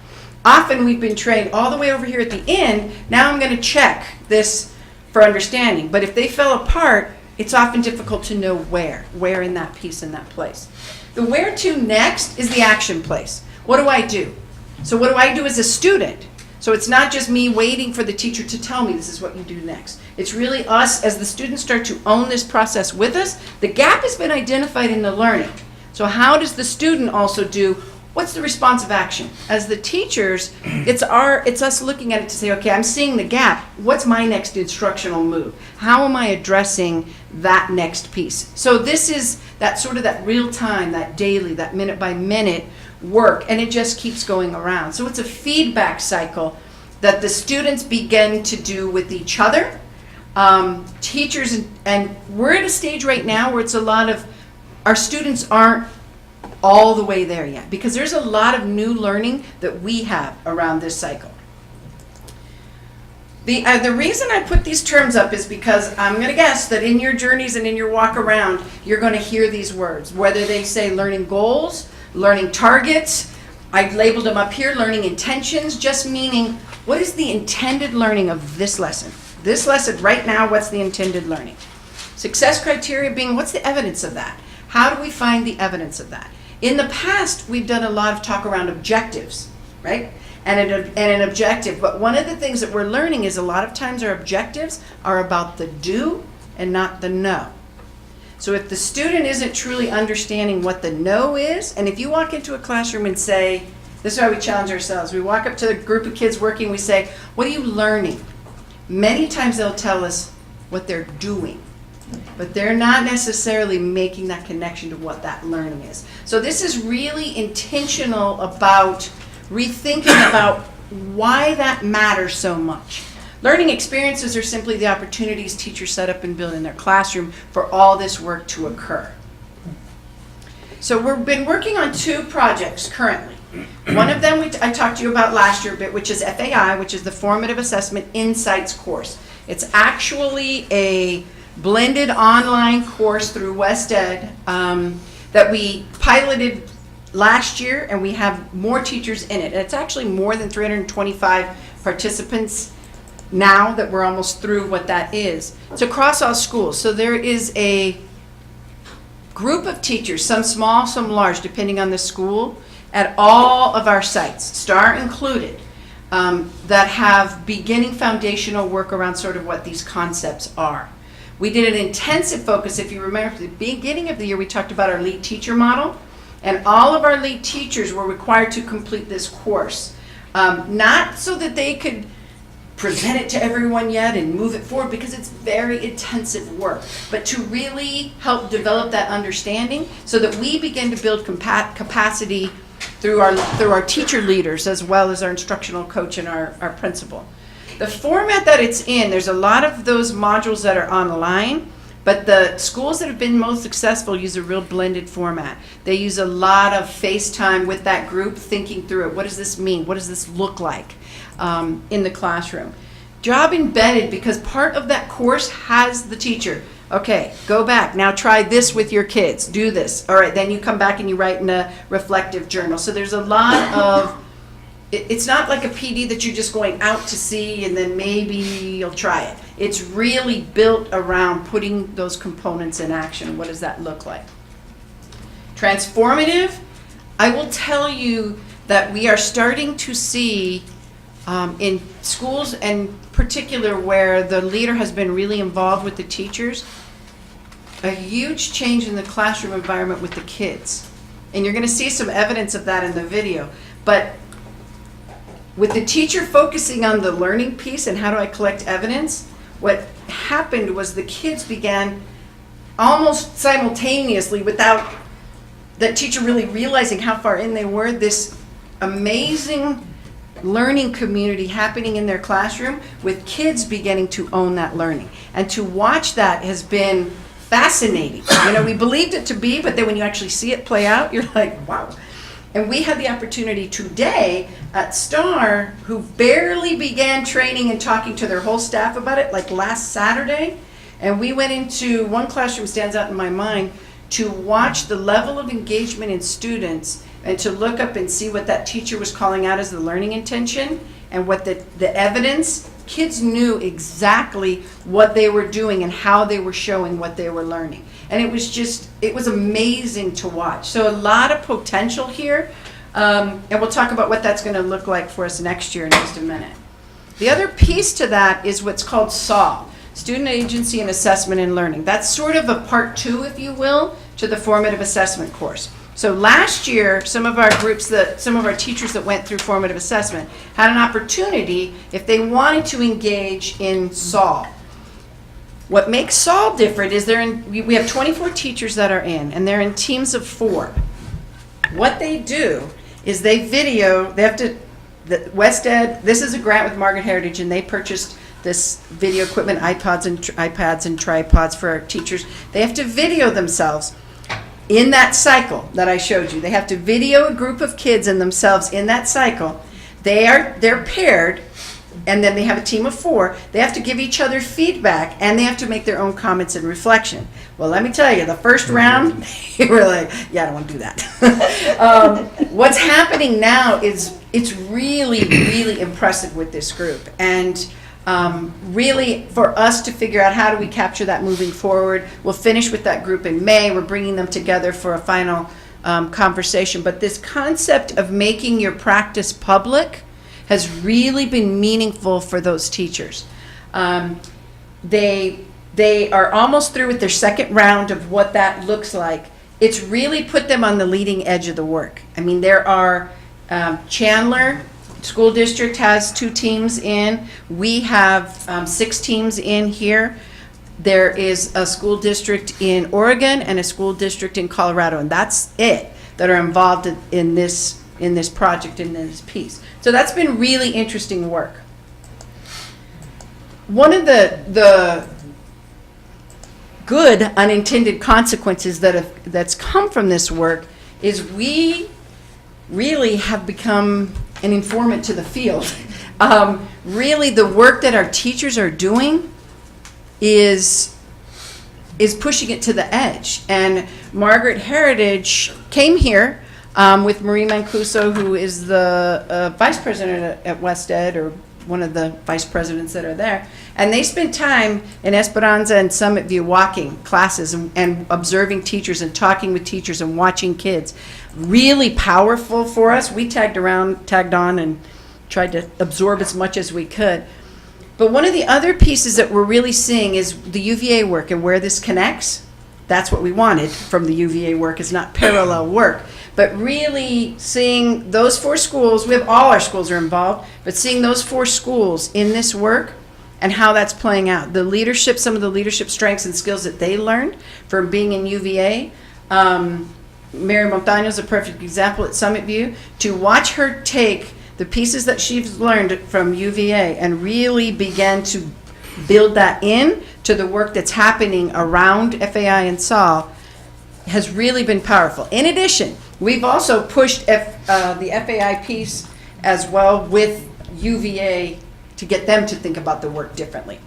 Often we've been trained all the way over here at the end, now I'm going to check this for understanding. But if they fell apart, it's often difficult to know where in that piece, in that place. The where to next is the action place. What do I do? So what do I do as a student? So it's not just me waiting for the teacher to tell me this is what you do next. It's really us, as the students start to own this process with us, the gap has been identified in the learning. So how does the student also do, what's the responsive action? As the teachers, it's us looking at it to say, okay, I'm seeing the gap. What's my next instructional move? How am I addressing that next piece? So this is that sort of that real time, that daily, that minute by minute work, and it just keeps going around. So it's a feedback cycle that the students begin to do with each other. Teachers, and we're at a stage right now where it's a lot of, our students aren't all the way there yet, because there's a lot of new learning that we have around this cycle. The reason I put these terms up is because I'm going to guess that in your journeys and in your walk around, you're going to hear these words, whether they say learning goals, learning targets. I've labeled them up here, learning intentions, just meaning what is the intended learning of this lesson? This lesson right now, what's the intended learning? Success criteria being, what's the evidence of that? How do we find the evidence of that? In the past, we've done a lot of talk around objectives, right? And an objective, but one of the things that we're learning is a lot of times our objectives are about the do and not the know. So if the student isn't truly understanding what the no is, and if you walk into a classroom and say, this is how we challenge ourselves, we walk up to the group of kids working, we say, what are you learning? Many times they'll tell us what they're doing, but they're not necessarily making that connection to what that learning is. So this is really intentional about rethinking about why that matters so much. Learning experiences are simply the opportunities teachers set up and build in their classroom for all this work to occur. So we've been working on 2 projects currently. One of them I talked to you about last year a bit, which is FAI, which is the Formative Assessment Insights course. It's actually a blended online course through West Ed that we piloted last year, and we have more teachers in it. And it's actually more than 325 participants now that we're almost through what that is. It's across all schools. So there is a group of teachers, some small, some large, depending on the school, at all of our sites, STAR included, that have beginning foundational work around sort of what these concepts are. We did an intensive focus, if you remember, at the beginning of the year, we talked about our lead teacher model. And all of our lead teachers were required to complete this course. Not so that they could present it to everyone yet and move it forward, because it's very intensive work, but to really help develop that understanding so that we begin to build capacity through our teacher leaders as well as our instructional coach and our principal. The format that it's in, there's a lot of those modules that are online, but the schools that have been most successful use a real blended format. They use a lot of FaceTime with that group, thinking through it. What does this mean? What does this look like in the classroom? Job embedded, because part of that course has the teacher. Okay, go back. Now try this with your kids. Do this. All right, then you come back and you write in a reflective journal. So there's a lot of, it's not like a PD that you're just going out to see and then maybe you'll try it. It's really built around putting those components in action. What does that look like? Transformative, I will tell you that we are starting to see in schools, and particular where the leader has been really involved with the teachers, a huge change in the classroom environment with the kids. And you're going to see some evidence of that in the video. But with the teacher focusing on the learning piece and how do I collect evidence, what happened was the kids began almost simultaneously, without that teacher really realizing how far in they were, this amazing learning community happening in their classroom with kids beginning to own that learning. And to watch that has been fascinating. You know, we believed it to be, but then when you actually see it play out, you're like, wow. And we had the opportunity today at STAR, who barely began training and talking to their whole staff about it, like last Saturday. And we went into, one classroom stands out in my mind, to watch the level of engagement in students and to look up and see what that teacher was calling out as the learning intention and what the evidence. Kids knew exactly what they were doing and how they were showing what they were learning. And it was amazing to watch. So a lot of potential here. And we'll talk about what that's going to look like for us next year in just a minute. The other piece to that is what's called SAW, Student Agency and Assessment and Learning. That's sort of a part 2, if you will, to the formative assessment course. So last year, some of our teachers that went through formative assessment had an opportunity if they wanted to engage in SAW. What makes SAW different is we have 24 teachers that are in, and they're in teams of 4. What they do is they have to, West Ed, this is a grant with Margaret Heritage, and they purchased this video equipment, iPads and tripods for our teachers. They have to video themselves in that cycle that I showed you. They have to video a group of kids and themselves in that cycle. They're paired, and then they have a team of 4. They have to give each other feedback, and they have to make their own comments and reflection. Well, let me tell you, the first round, they were like, yeah, I don't want to do that. What's happening now is it's really, really impressive with this group. And really, for us to figure out how do we capture that moving forward. We'll finish with that group in May. We're bringing them together for a final conversation. But this concept of making your practice public has really been meaningful for those teachers. They are almost through with their second round of what that looks like. It's really put them on the leading edge of the work. I mean, there are Chandler School District has 2 teams in. We have 6 teams in here. There is a school district in Oregon and a school district in Colorado, and that's it that are involved in this project, in this piece. So that's been really interesting work. One of the good unintended consequences that's come from this work is we really have become an informant to the field. Really, the work that our teachers are doing is pushing it to the edge. And Margaret Heritage came here with Marie Mancuso, who is the vice president at West Ed, or one of the vice presidents that are there. And they spent time in Esperanza and Summit View walking classes and observing teachers and talking with teachers and watching kids. Really powerful for us. We tagged on and tried to absorb as much as we could. But one of the other pieces that we're really seeing is the UVA work and where this connects. That's what we wanted from the UVA work, is not parallel work. But really seeing those 4 schools, all our schools are involved, but seeing those 4 schools in this work and how that's playing out. The leadership, some of the leadership strengths and skills that they learned from being in UVA. Mary Montaño is a perfect example at Summit View. To watch her take the pieces that she's learned from UVA and really begin to build that in to the work that's happening around FAI and SAW has really been powerful. In addition, we've also pushed the FAI piece as well with UVA to get them to think about the work differently.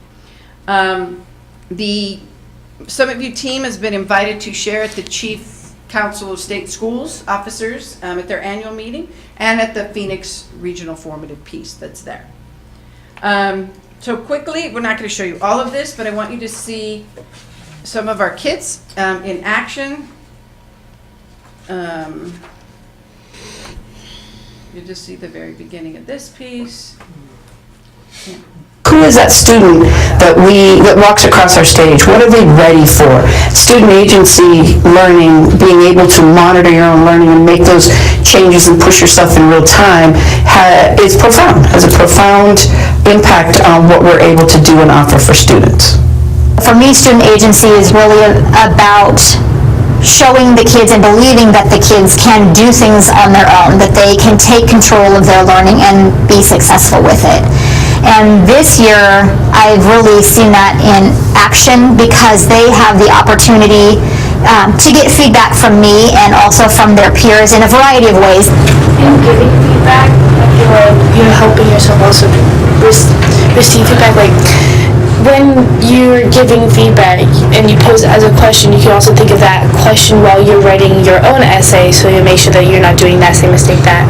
The Summit View team has been invited to share at the Chief Council of State Schools officers at their annual meeting and at the Phoenix Regional Formative piece that's there. So quickly, we're not going to show you all of this, but I want you to see some of our kids in action. You just see the very beginning of this piece. Yeah. Who is that student that walks across our stage? What are they ready for? Student agency learning, being able to monitor your own learning and make those changes and push yourself in real time is profound, has a profound impact on what we're able to do and offer for students. For me, student agency is really about showing the kids and believing that the kids can do things on their own, that they can take control of their learning and be successful with it. And this year, I've really seen that in action because they have the opportunity to get feedback from me and also from their peers in a variety of ways. In giving feedback, I feel like you're helping yourself also receive feedback. Like, when you're giving feedback and you pose it as a question, you can also think of that question while you're writing your own essay, so you make sure that you're not doing that same mistake that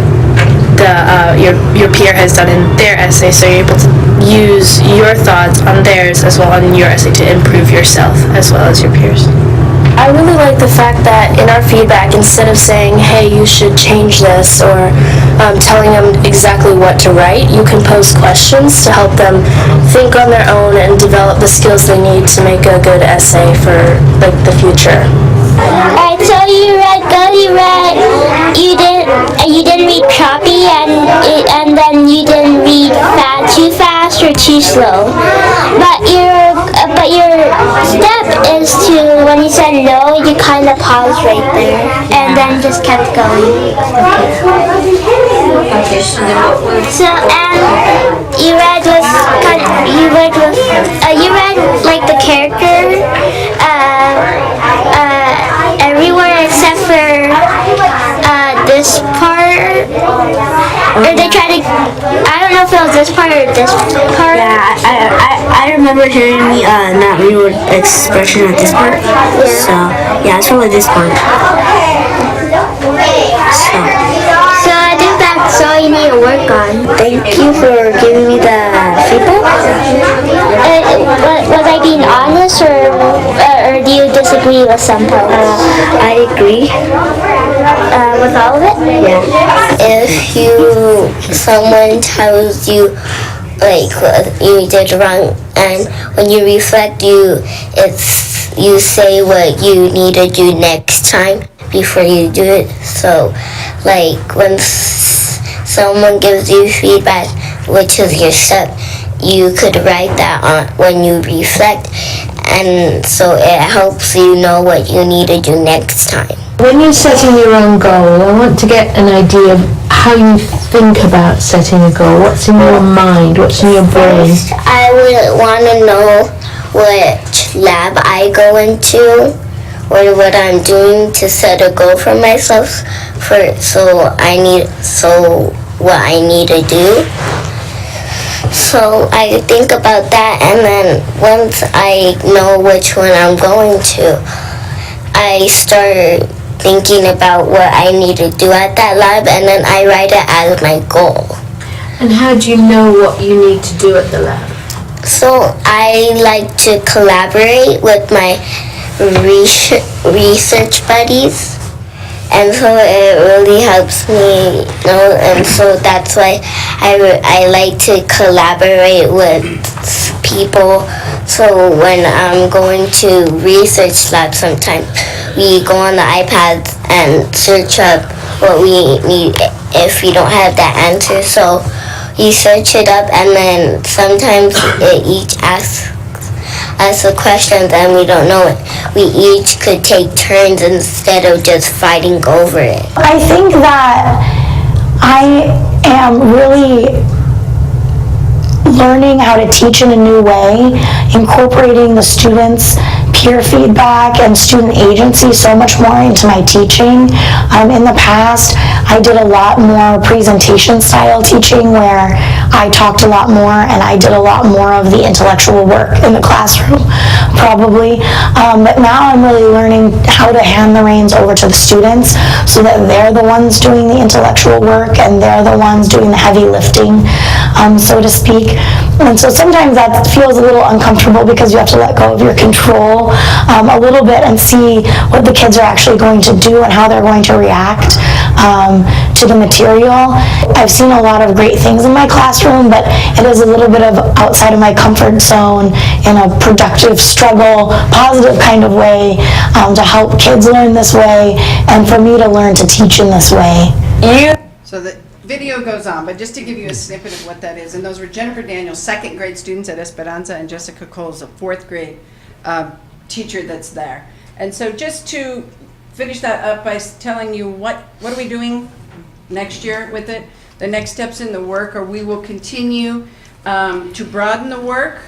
your peer has done in their essay, so you're able to use your thoughts on theirs as well on your essay to improve yourself as well as your peers. I really like the fact that in our feedback, instead of saying, hey, you should change this, or telling them exactly what to write, you can pose questions to help them think on their own and develop the skills they need to make a good essay for like the future. Alright, so you read good, you didn't read choppy, and then you didn't read too fast or too slow. But your step is to, when you said no, you kind of paused right there, and then just kept going. Okay, so then what was... So, and you read like the character, everywhere except for this part, or they try to, I don't know if it was this part or this part. Yeah, I remember hearing me not read expression at this part. So yeah, it's probably this part. So I think that's all you need to work on. Thank you for giving me the feedback. Was I being honest, or do you disagree with some parts? I agree. With all of it? Yeah. If someone tells you like what you did wrong, and when you reflect, you say what you need to do next time before you do it. So like when someone gives you feedback, which is your step, you could write that on when you reflect, and so it helps you know what you need to do next time. When you're setting your own goal, I want to get an idea of how you think about setting a goal. What's in your mind? What's in your brain? I would want to know which lab I go into, or what I'm doing to set a goal for myself. What I need to do. So I think about that, and then once I know which one I'm going to, I start thinking about what I need to do at that lab, and then I write it as my goal. And how do you know what you need to do at the lab? So I like to collaborate with my research buddies, and so it really helps me know, and so that's why I like to collaborate with people. So when I'm going to research lab sometimes, we go on the iPads and search up what we need if we don't have that answer. So you search it up, and then sometimes it each asks us a question and we don't know it. We each could take turns instead of just fighting over it. I think that I am really learning how to teach in a new way, incorporating the students' peer feedback and student agency so much more into my teaching. In the past, I did a lot more presentation style teaching where I talked a lot more and I did a lot more of the intellectual work in the classroom, probably. But now I'm really learning how to hand the reins over to the students so that they're the ones doing the intellectual work and they're the ones doing the heavy lifting, so to speak. And so sometimes that feels a little uncomfortable because you have to let go of your control a little bit and see what the kids are actually going to do and how they're going to react to the material. I've seen a lot of great things in my classroom, but it is a little bit of outside of my comfort zone in a productive struggle, positive kind of way, to help kids learn this way and for me to learn to teach in this way. So the video goes on, but just to give you a snippet of what that is, and those were Jennifer Daniels, second grade students at Esperanza, and Jessica Cole's a fourth grade teacher that's there. And so just to finish that up by telling you what are we doing next year with it, the next steps in the work, or we will continue to broaden the work.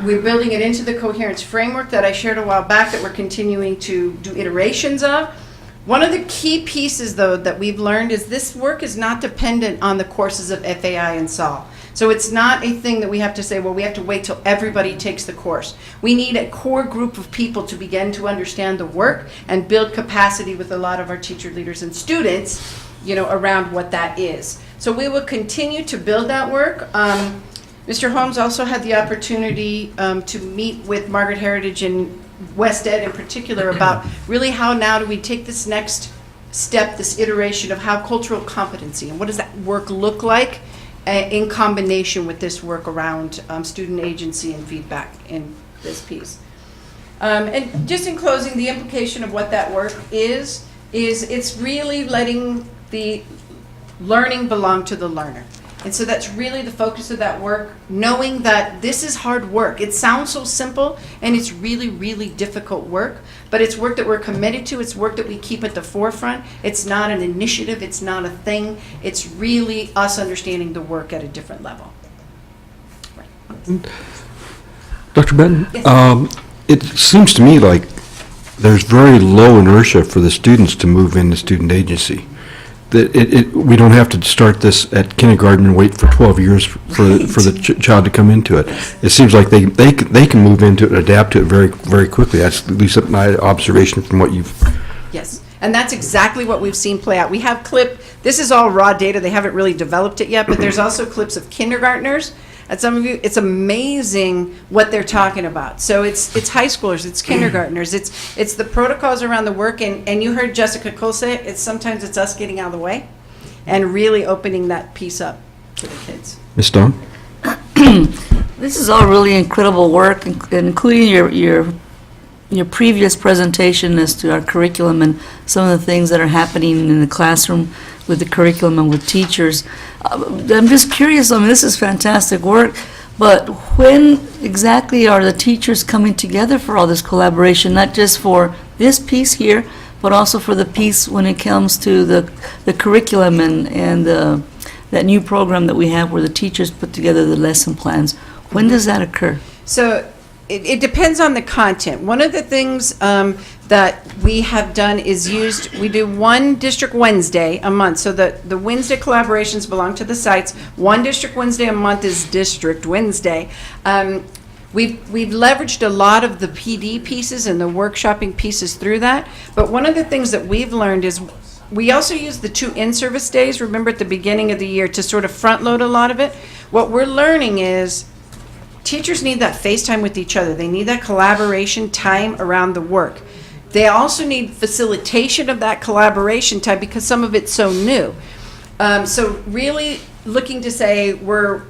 We're building it into the coherence framework that I shared a while back that we're continuing to do iterations of. One of the key pieces, though, that we've learned is this work is not dependent on the courses of FAI and SOL. So it's not a thing that we have to say, well, we have to wait till everybody takes the course. We need a core group of people to begin to understand the work and build capacity with a lot of our teacher leaders and students, around what that is. So we will continue to build that work. Mr. Holmes also had the opportunity to meet with Margaret Heritage in West Ed in particular about really how now do we take this next step, this iteration of how cultural competency, and what does that work look like in combination with this work around student agency and feedback in this piece. And just in closing, the implication of what that work is it's really letting the learning belong to the learner. And so that's really the focus of that work, knowing that this is hard work. It sounds so simple, and it's really, really difficult work, but it's work that we're committed to. It's work that we keep at the forefront. It's not an initiative. It's not a thing. It's really us understanding the work at a different level. Dr. Benton? Yes. It seems to me like there's very low inertia for the students to move into student agency. That we don't have to start this at kindergarten and wait for 12 years for the child to come into it. It seems like they can move into it, adapt to it very, very quickly. That's at least my observation from what you've... Yes, and that's exactly what we've seen play out. We have this is all raw data, they haven't really developed it yet, but there's also clips of kindergartners. And some of you, it's amazing what they're talking about. So it's high schoolers, it's kindergartners, it's the protocols around the work, and you heard Jessica Cole say it, sometimes it's us getting out of the way and really opening that piece up to the kids. Ms. Stone? This is all really incredible work, including your previous presentation as to our curriculum and some of the things that are happening in the classroom with the curriculum and with teachers. I'm just curious, I mean, this is fantastic work, but when exactly are the teachers coming together for all this collaboration, not just for this piece here, but also for the piece when it comes to the curriculum and that new program that we have where the teachers put together the lesson plans? When does that occur? So it depends on the content. One of the things that we have done is we do one district Wednesday a month. So the Wednesday collaborations belong to the sites. One district Wednesday a month is District Wednesday. We've leveraged a lot of the PD pieces and the workshopping pieces through that. But one of the things that we've learned is we also use the 2 in-service days, remember at the beginning of the year, to sort of front load a lot of it. What we're learning is teachers need that face time with each other. They need that collaboration time around the work. They also need facilitation of that collaboration time because some of it's so new. So really looking to say we're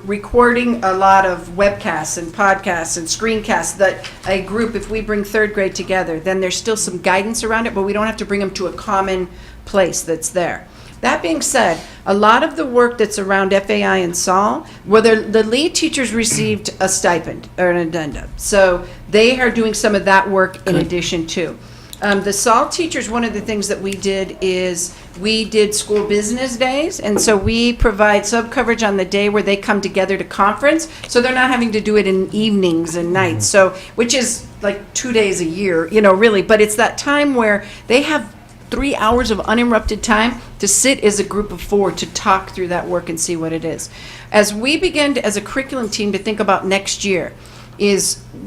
recording a lot of webcasts and podcasts and screencasts that a group, if we bring 3rd grade together, then there's still some guidance around it, but we don't have to bring them to a common place that's there. That being said, a lot of the work that's around FAI and SOL, whether the lead teachers received a stipend or an addendum. So they are doing some of that work in addition to. The SOL teachers, one of the things that we did is we did school business days, and so we provide sub-coverage on the day where they come together to conference, so they're not having to do it in evenings and nights, so which is like 2 days a year, really, but it's that time where they have 3 hours of uninterrupted time to sit as a group of 4 to talk through that work and see what it is. As we begin as a curriculum team to think about next year,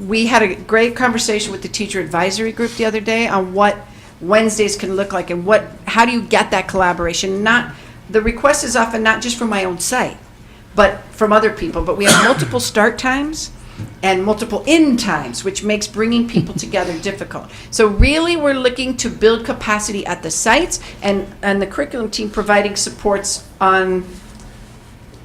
we had a great conversation with the teacher advisory group the other day on what Wednesdays can look like and how do you get that collaboration. The request is often not just from my own site, but from other people. But we have multiple start times and multiple end times, which makes bringing people together difficult. So really we're looking to build capacity at the sites and the curriculum team providing supports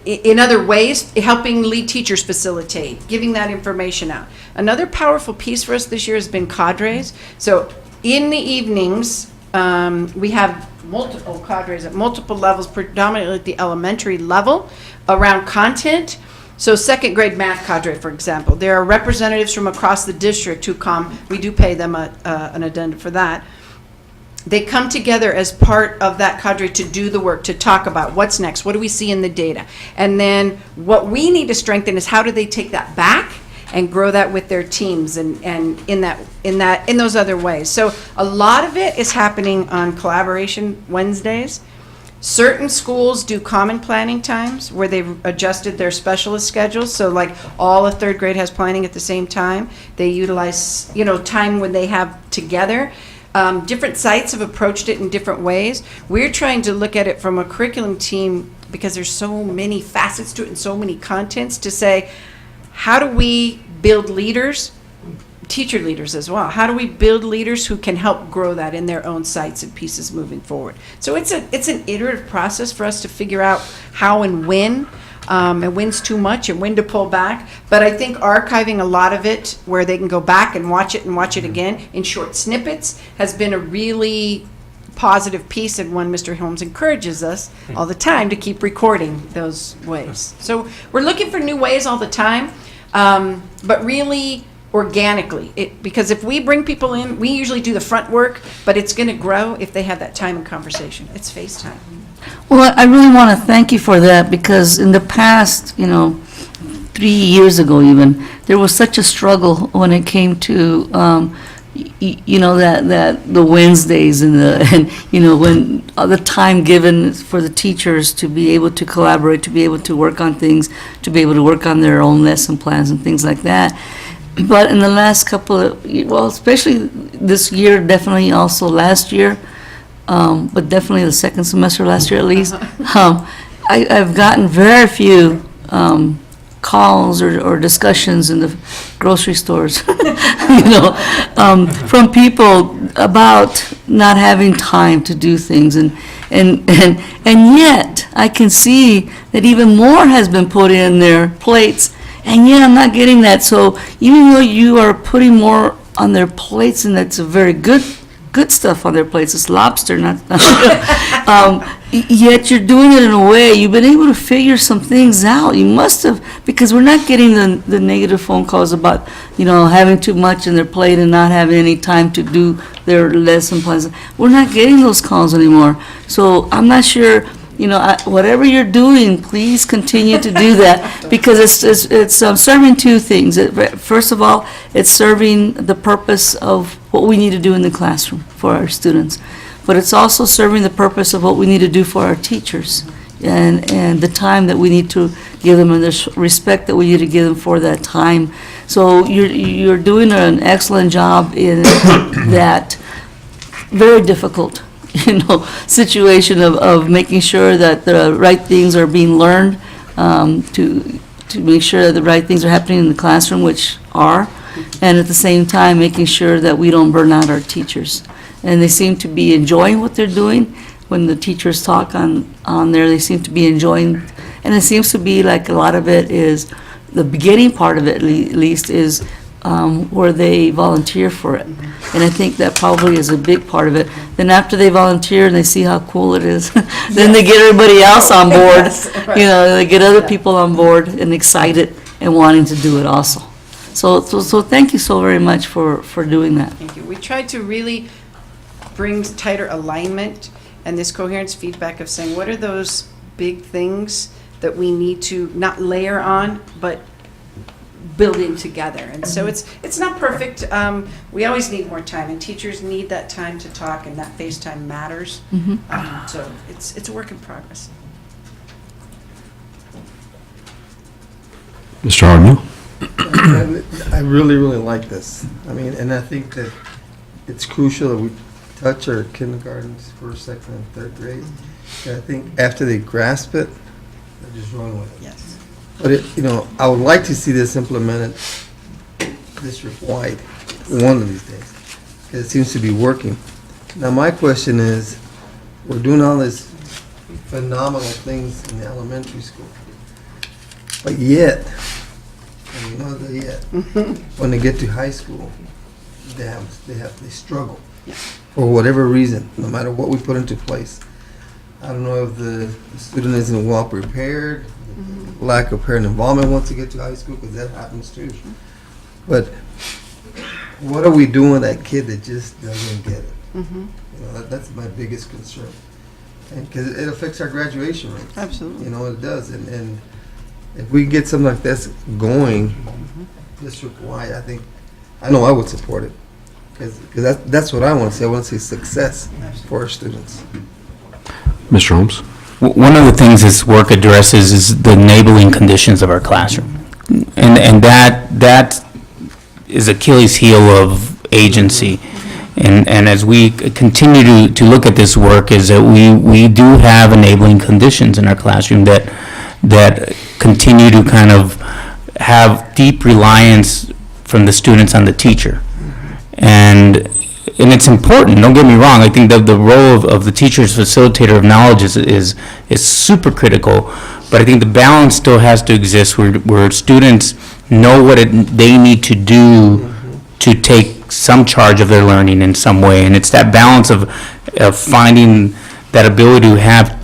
in other ways, helping lead teachers facilitate, giving that information out. Another powerful piece for us this year has been cadres. So in the evenings, we have multiple cadres at multiple levels, predominantly at the elementary level, around content. So 2nd grade math cadre, for example, there are representatives from across the district who come. We do pay them an addendum for that. They come together as part of that cadre to do the work, to talk about what's next, what do we see in the data. And then what we need to strengthen is how do they take that back and grow that with their teams and in those other ways. So a lot of it is happening on Collaboration Wednesdays. Certain schools do common planning times where they've adjusted their specialist schedules. So like all of 3rd grade has planning at the same time. They utilize, time when they have together. Different sites have approached it in different ways. We're trying to look at it from a curriculum team because there's so many facets to it and so many contents to say, how do we build leaders teacher leaders as well. How do we build leaders who can help grow that in their own sites and pieces moving forward? So it's an iterative process for us to figure out how and when, and when's too much and when to pull back. But I think archiving a lot of it where they can go back and watch it again in short snippets has been a really positive piece, and one Mr. Holmes encourages us all the time to keep recording those ways. So we're looking for new ways all the time, but really organically. Because if we bring people in, we usually do the front work, but it's going to grow if they have that time and conversation. It's FaceTime. Well, I really want to thank you for that, because in the past, 3 years ago even, there was such a struggle when it came to, that the Wednesdays and when the time given for the teachers to be able to collaborate, to be able to work on things, to be able to work on their own lesson plans and things like that. But in the last couple of, especially this year, definitely also last year, but definitely the second semester last year at least, I've gotten very few calls or discussions in the grocery stores, from people about not having time to do things, and yet I can see that even more has been put in their plates, and yet I'm not getting that. So even though you are putting more on their plates, and that's a very good stuff on their plates, it's lobster, yet you're doing it in a way, you've been able to figure some things out. You must have, because we're not getting the negative phone calls about, having too much in their plate and not having any time to do their lesson plans. We're not getting those calls anymore. So I'm not sure, whatever you're doing, please continue to do that, because it's serving two things. First of all, it's serving the purpose of what we need to do in the classroom for our students, but it's also serving the purpose of what we need to do for our teachers, and the time that we need to give them, and the respect that we need to give them for that time. So you're doing an excellent job in that very difficult situation of making sure that the right things are being learned, to make sure that the right things are happening in the classroom, which are, and at the same time making sure that we don't burn out our teachers. And they seem to be enjoying what they're doing. When the teachers talk on there, they seem to be enjoying, and it seems to be like a lot of it is, the beginning part of it at least is where they volunteer for it. And I think that probably is a big part of it. Then after they volunteer and they see how cool it is, then they get everybody else on board. Yes, right. They get other people on board and excited and wanting to do it also. So thank you so very much for doing that. Thank you. We tried to really bring tighter alignment and this coherence feedback of saying, what are those big things that we need to not layer on, but building together. And so it's not perfect. We always need more time, and teachers need that time to talk, and that FaceTime matters. So it's a work in progress. Mr. Arnold? I really, really like this. And I think that it's crucial that we touch our kindergartens, first, second, and third grade. And I think after they grasp it, they just run with it. Yes. But I would like to see this implemented district-wide one of these days, because it seems to be working. Now, my question is, we're doing all these phenomenal things in the elementary school, but yet, when they get to high school, they struggle for whatever reason, no matter what we put into place. I don't know if the student isn't well prepared, lack of parent involvement once they get to high school, because that happens too. But what are we doing with that kid that just doesn't get it? That's my biggest concern, because it affects our graduation rates. Absolutely. It does, and if we get something like this going district-wide, I know I would support it, because that's what I want to see. I want to see success for our students. Mr. Holmes? One of the things this work addresses is the enabling conditions of our classroom. And that is Achilles heel of agency. And as we continue to look at this work, is that we do have enabling conditions in our classroom that continue to kind of have deep reliance from the students and the teacher. And it's important, don't get me wrong, I think that the role of the teacher as facilitator of knowledge is super critical, but I think the balance still has to exist where students know what they need to do to take some charge of their learning in some way, and it's that balance of finding that ability to have,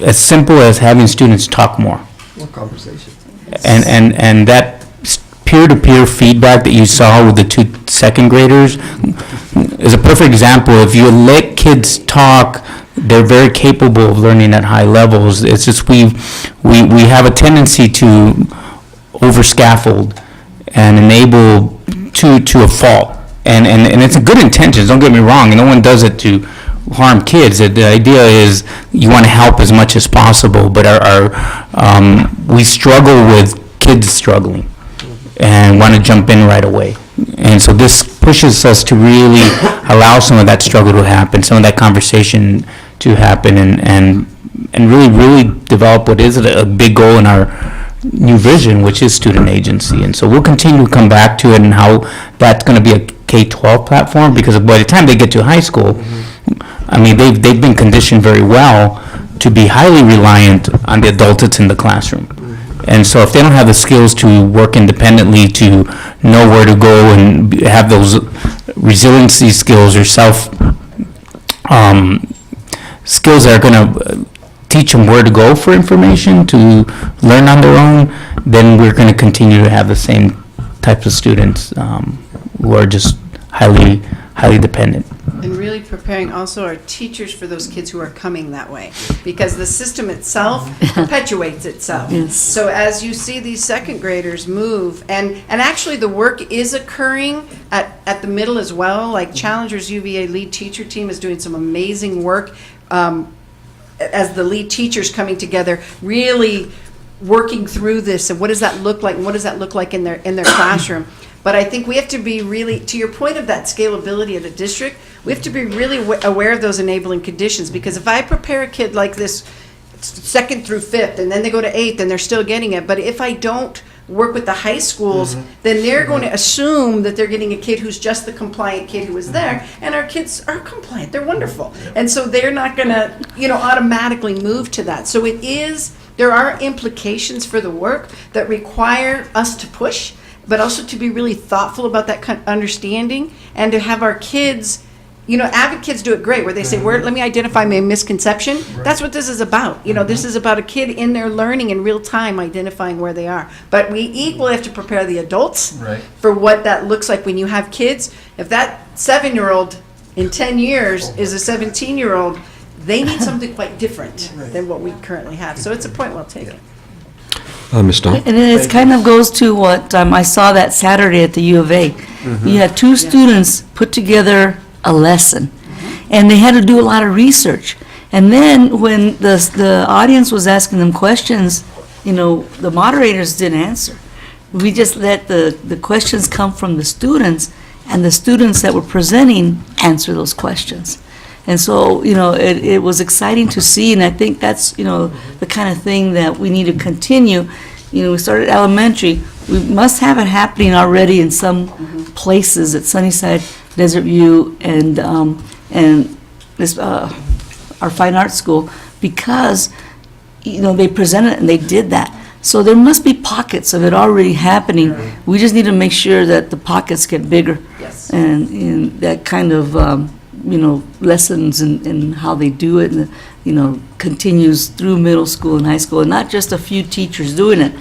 as simple as having students talk more. What conversation? And that peer-to-peer feedback that you saw with the 2 second graders is a perfect example. If you let kids talk, they're very capable of learning at high levels. It's just we have a tendency to over-scaffold and enable to a fault. And it's a good intention, don't get me wrong, no one does it to harm kids. The idea is you want to help as much as possible, but we struggle with kids struggling and want to jump in right away. And so this pushes us to really allow some of that struggle to happen, some of that conversation to happen, and really develop what is a big goal in our new vision, which is student agency. And so we'll continue to come back to it and how that's going to be a K-12 platform, because by the time they get to high school, I mean, they've been conditioned very well to be highly reliant on the adult that's in the classroom. And so if they don't have the skills to work independently, to know where to go and have those resiliency skills or skills that are going to teach them where to go for information, to learn on their own, then we're going to continue to have the same types of students who are just highly dependent. And really preparing also our teachers for those kids who are coming that way, because the system itself perpetuates itself. Yes. So as you see these second graders move, and actually the work is occurring at the middle as well, like Challengers UVA lead teacher team is doing some amazing work as the lead teachers coming together, really working through this, and what does that look like, and what does that look like in their classroom. But I think we have to be really, to your point of that scalability at a district, we have to be really aware of those enabling conditions, because if I prepare a kid like this 2nd through 5th, and then they go to 8th and they're still getting it, but if I don't work with the high schools, then they're going to assume that they're getting a kid who's just the compliant kid who was there, and our kids are compliant, they're wonderful. And so they're not gonna, automatically move to that. So there are implications for the work that require us to push, but also to be really thoughtful about that kind of understanding, and to have our kids, avid kids do it great, where they say, let me identify my misconception. Right. That's what this is about. This is about a kid in their learning in real time, identifying where they are. But we equally have to prepare the adults for what that looks like when you have kids. If that 7-year-old in 10 years is a 17-year-old, they need something quite different than what we currently have. So it's a point well taken. Ms. Dawn? And it kind of goes to what I saw that Saturday at the U of A. You had 2 students put together a lesson, and they had to do a lot of research. And then when the audience was asking them questions, the moderators didn't answer. We just let the questions come from the students, and the students that were presenting answer those questions. And so, it was exciting to see, and I think that's, the kind of thing that we need to continue. We started elementary. We must have it happening already in some places at Sunnyside, Desert View, and this our fine arts school, because, they presented and they did that. So there must be pockets of it already happening. We just need to make sure that the pockets get bigger. Yes. And that kind of, lessons and how they do it, and, continues through middle school and high school, and not just a few teachers doing it,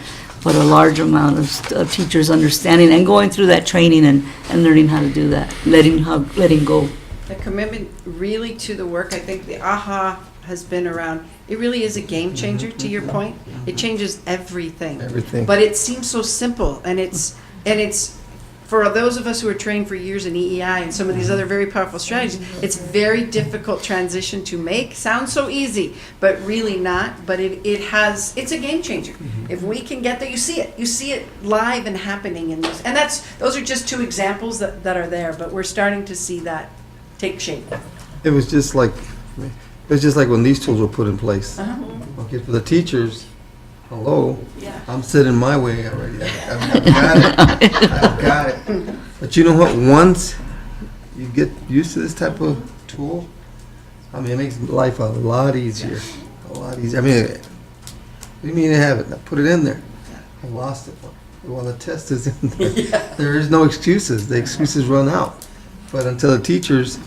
but a large amount of teachers understanding and going through that training and learning how to do that, letting go. The commitment really to the work, I think the AHA has been around. It really is a game changer, to your point. It changes everything. But it seems so simple, and it's for those of us who are trained for years in EEI and some of these other very powerful strategies, it's very difficult transition to make. Sounds so easy, but really not. But it's a game changer. If we can get there, you see it live and happening in this. And those are just 2 examples that are there, but we're starting to see that take shape. It was just like when these tools were put in place. Okay, for the teachers, hello, I'm sitting my way already. I've got it. I've got it. But you know what? Once you get used to this type of tool, I mean, it makes life a lot easier. A lot easier. I mean, what do you mean you have it? Now put it in there. I lost it. Well, the test is in there. There is no excuses. The excuses run out. But until the teachers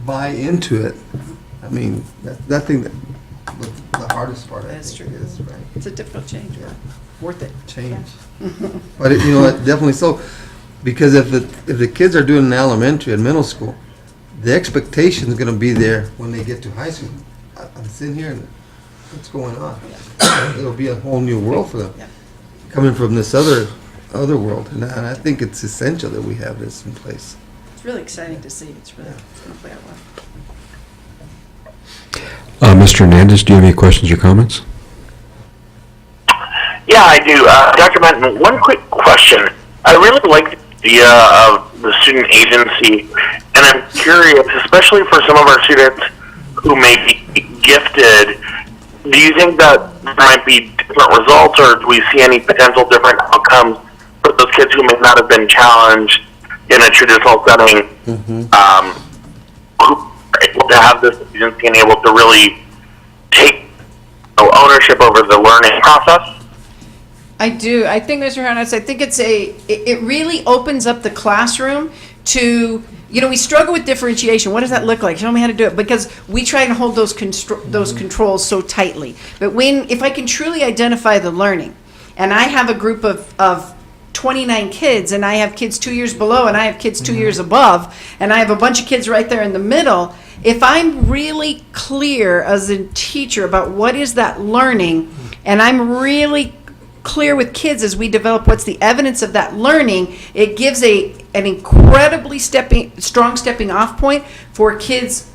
buy into it, I mean, that thing that the hardest part, I That's think, true. is, right? It's a difficult change, but worth it. Change. But you know what, definitely so, because if the kids are doing an elementary and middle school, the expectation is going to be there when they get to high school. I'm sitting here and what's going on? It'll be a whole new world for them, coming from this other world, and I think it's essential that we have this in place. It's really exciting to see. It's going to play out well. Mr. Hernandez, do you have any questions or comments? Yeah, I do. Dr. Benton, one quick question. I really like the idea of the student agency, and I'm curious, especially for some of our students who may be gifted, do you think that there might be different results, or do we see any potential different outcomes for those kids who may not have been challenged in a traditional setting, who are able to have this agency and able to really take ownership over the learning process? I do. I think, Mr. Hernandez, I think it really opens up the classroom to, we struggle with differentiation. What does that look like? Show me how to do it, because we try and hold those controls so tightly. But if I can truly identify the learning, and I have a group of 29 kids, and I have kids 2 years below, and I have kids 2 years above, and I have a bunch of kids right there in the middle, if I'm really clear as a teacher about what is that learning, and I'm really clear with kids as we develop what's the evidence of that learning, it gives an incredibly strong stepping off point for kids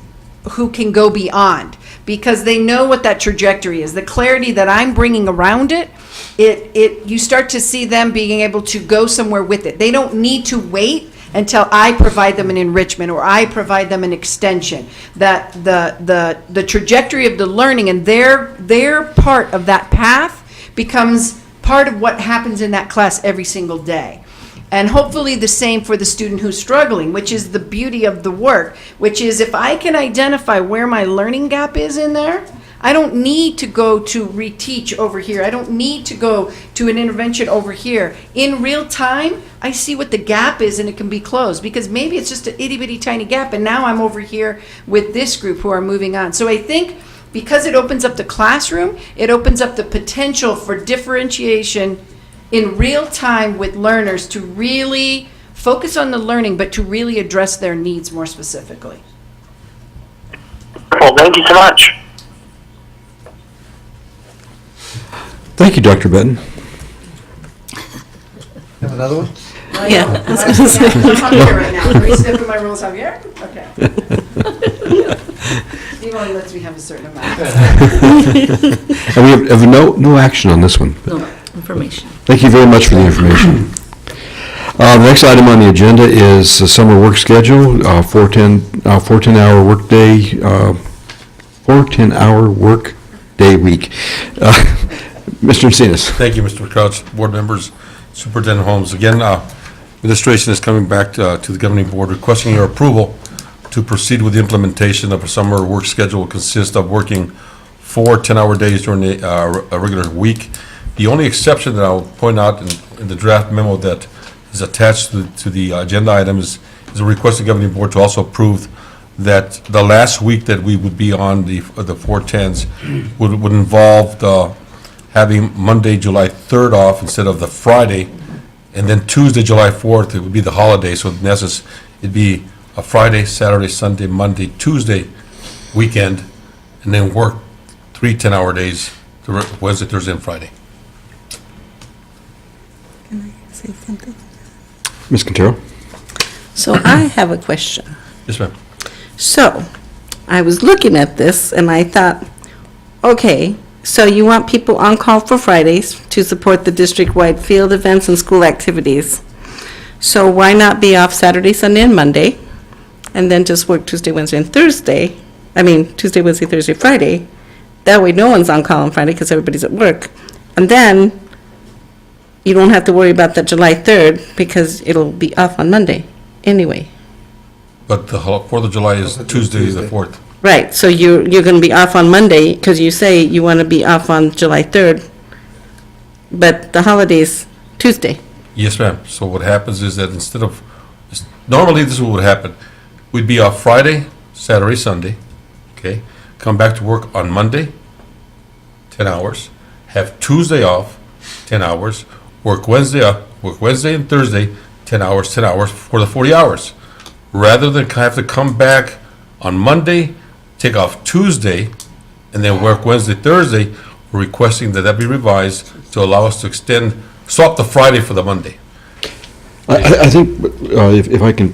who can go beyond, because they know what that trajectory is. The clarity that I'm bringing around it, you start to see them being able to go somewhere with it. They don't need to wait until I provide them an enrichment or I provide them an extension. That the trajectory of the learning and their part of that path becomes part of what happens in that class every single day. And hopefully the same for the student who's struggling, which is the beauty of the work, which is if I can identify where my learning gap is in there, I don't need to go to reteach over here. I don't need to go to an intervention over here. In real time, I see what the gap is and it can be closed, because maybe it's just an itty bitty tiny gap and now I'm over here with this group who are moving on. So I think because it opens up the classroom, it opens up the potential for differentiation in real time with learners to really focus on the learning, but to really address their needs more specifically. Well, thank you so much. Thank you, Dr. Benton. Have another one? Yeah. I'm here right now. Are we snipping my rules, Javier? Okay. Steve only lets me have a certain amount. And we have no action on this one. No, information. Thank you very much for the information. The next item on the agenda is the summer work schedule, 14-hour workday, 4-10-hour work day week. Mr. Encinas. Thank you, Mr. Crouch, board members, Superintendent Holmes. Again, administration is coming back to the governing board requesting your approval to proceed with the implementation of a summer work schedule will consist of working 4 10-hour days during a regular week. The only exception that I'll point out in the draft memo that is attached to the agenda item is a request of the governing board to also approve that the last week that we would be on the 410s would involve having Monday, July 3rd off instead of the Friday, and then Tuesday, July 4th, it would be the holiday. So in essence, it'd be a Friday, Saturday, Sunday, Monday, Tuesday weekend, and then work 3 10-hour days, Wednesday, Thursday, and Friday. Can I say something? Ms. Quintero? So I have a question. Yes, ma'am. So I was looking at this and I thought, okay, so you want people on call for Fridays to support the district-wide field events and school activities. So why not be off Saturday, Sunday, and Monday, and then just work Tuesday, Wednesday, and Thursday? I mean, Tuesday, Wednesday, Thursday, Friday. That way no one's on call on Friday because everybody's at work. And then, you don't have to worry about the July 3rd because it'll be off on Monday anyway. But the 4th of July is Tuesday, the 4th. Right, so you're going to be off on Monday because you say you want to be off on July 3rd, but the holiday's Tuesday. Yes, ma'am. So what happens is that instead of, normally this is what would happen. We'd be off Friday, Saturday, Sunday, okay? Come back to work on Monday, 10 hours. Have Tuesday off, 10 hours. Work Wednesday and Thursday, 10 hours for the 40 hours. Rather than have to come back on Monday, take off Tuesday, and then work Wednesday, Thursday, we're requesting that that be revised to allow us to swap the Friday for the Monday. I think, if I can,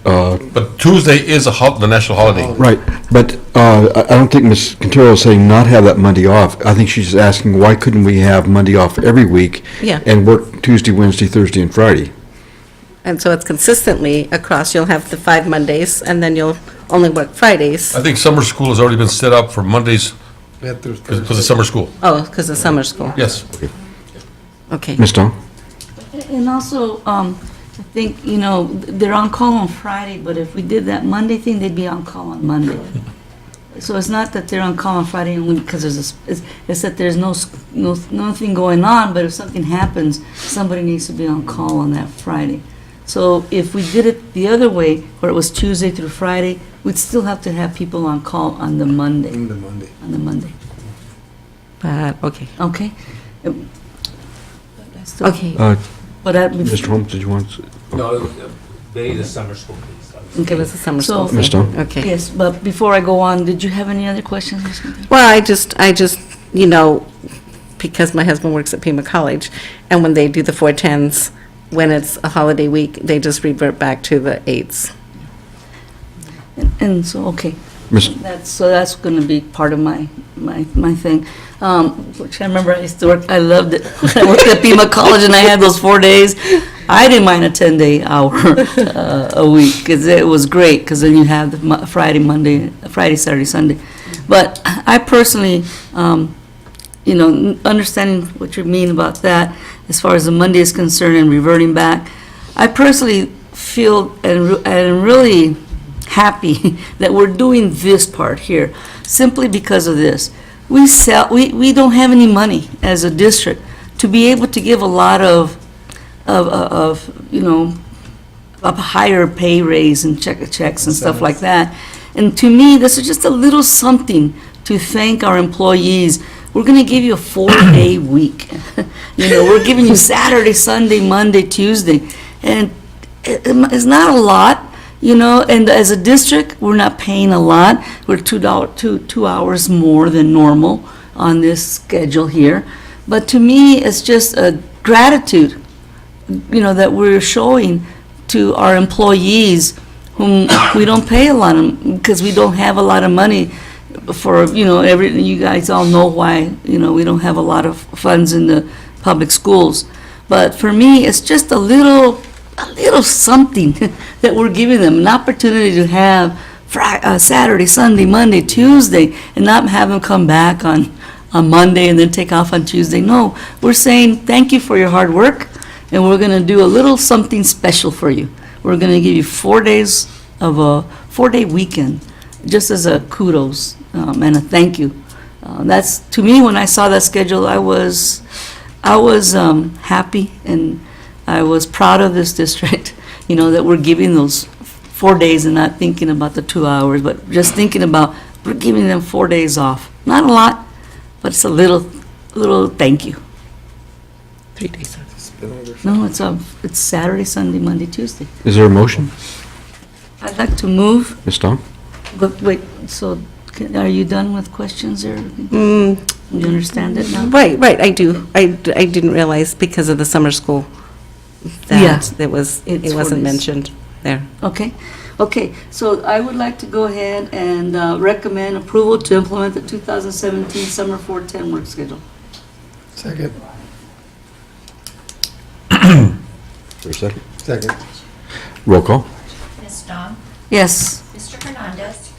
But Tuesday is the national holiday. right, but I don't think Ms. Quintero is saying not have that Monday off. I think she's asking, why couldn't we have Monday off every week? Yeah. And work Tuesday, Wednesday, Thursday, and Friday? And so it's consistently across, you'll have the 5 Mondays, and then you'll only work Fridays. I think summer school has already been set up for Mondays because it's summer school. Oh, because of summer school. Yes. Okay. Ms. Dawn? And also, I think, they're on call on Friday, but if we did that Monday thing, they'd be on call on Monday. So it's not that they're on call on Friday only because it's that there's nothing going on, but if something happens, somebody needs to be on call on that Friday. So if we did it the other way, where it was Tuesday through Friday, we'd still have to have people on call on the Monday. On the Monday. Okay. Okay? Okay. But that. Mr. Holmes, did you want to? No, they, the summer school, please. Okay, it was a summer school. Ms. Dawn? Okay. Yes, but before I go on, did you have any other questions or something? Well, I just, because my husband works at Pima College, and when they do the 410s, when it's a holiday week, they just revert back to the 8s. And so, okay. Miss- That's going to be part of my thing, which I remember I used to work, I loved it. I worked at Pima College and I had those 4 days. I didn't mind a 10-day hour a week, because it was great, because then you have the Friday, Saturday, Sunday. But I personally, understanding what you mean about that, as far as the Monday is concerned and reverting back, I personally feel and really happy that we're doing this part here, simply because of this. We don't have any money as a district to be able to give a lot of a higher pay raise and checks and stuff like that. And to me, this is just a little something to thank our employees. We're going to give you a 4-day week. We're giving you Saturday, Sunday, Monday, Tuesday. And it's not a lot, and as a district, we're not paying a lot. We're 2 hours more than normal on this schedule here. But to me, it's just a gratitude, that we're showing to our employees whom we don't pay a lot of, because we don't have a lot of money for, you guys all know why, we don't have a lot of funds in the public schools. But for me, it's just a little something that we're giving them, an opportunity to have Saturday, Sunday, Monday, Tuesday, and not have them come back on Monday and then take off on Tuesday. No, we're saying thank you for your hard work, and we're going to do a little something special for you. We're going to give you 4 days of a 4-day weekend, just as a kudos and a thank you. That's, to me, when I saw that schedule, I was happy, and I was proud of this district, that we're giving those 4 days and not thinking about the 2 hours, but just thinking about we're giving them 4 days off. Not a lot, but it's a little thank you. 3 days. No, it's Saturday, Sunday, Monday, Tuesday. Is there a motion? I'd like to move, Ms. Dawn? but wait, so are you done with questions or? Mm, You understand it now? Right, I do. I didn't realize because of the summer school Yeah. that it 4 wasn't days. mentioned there. Okay, so I would like to go ahead and recommend approval to implement the 2017 Summer 410 work schedule. Second. For a second. Second. Roll call. Ms. Dawn? Yes. Mr. Hernandez?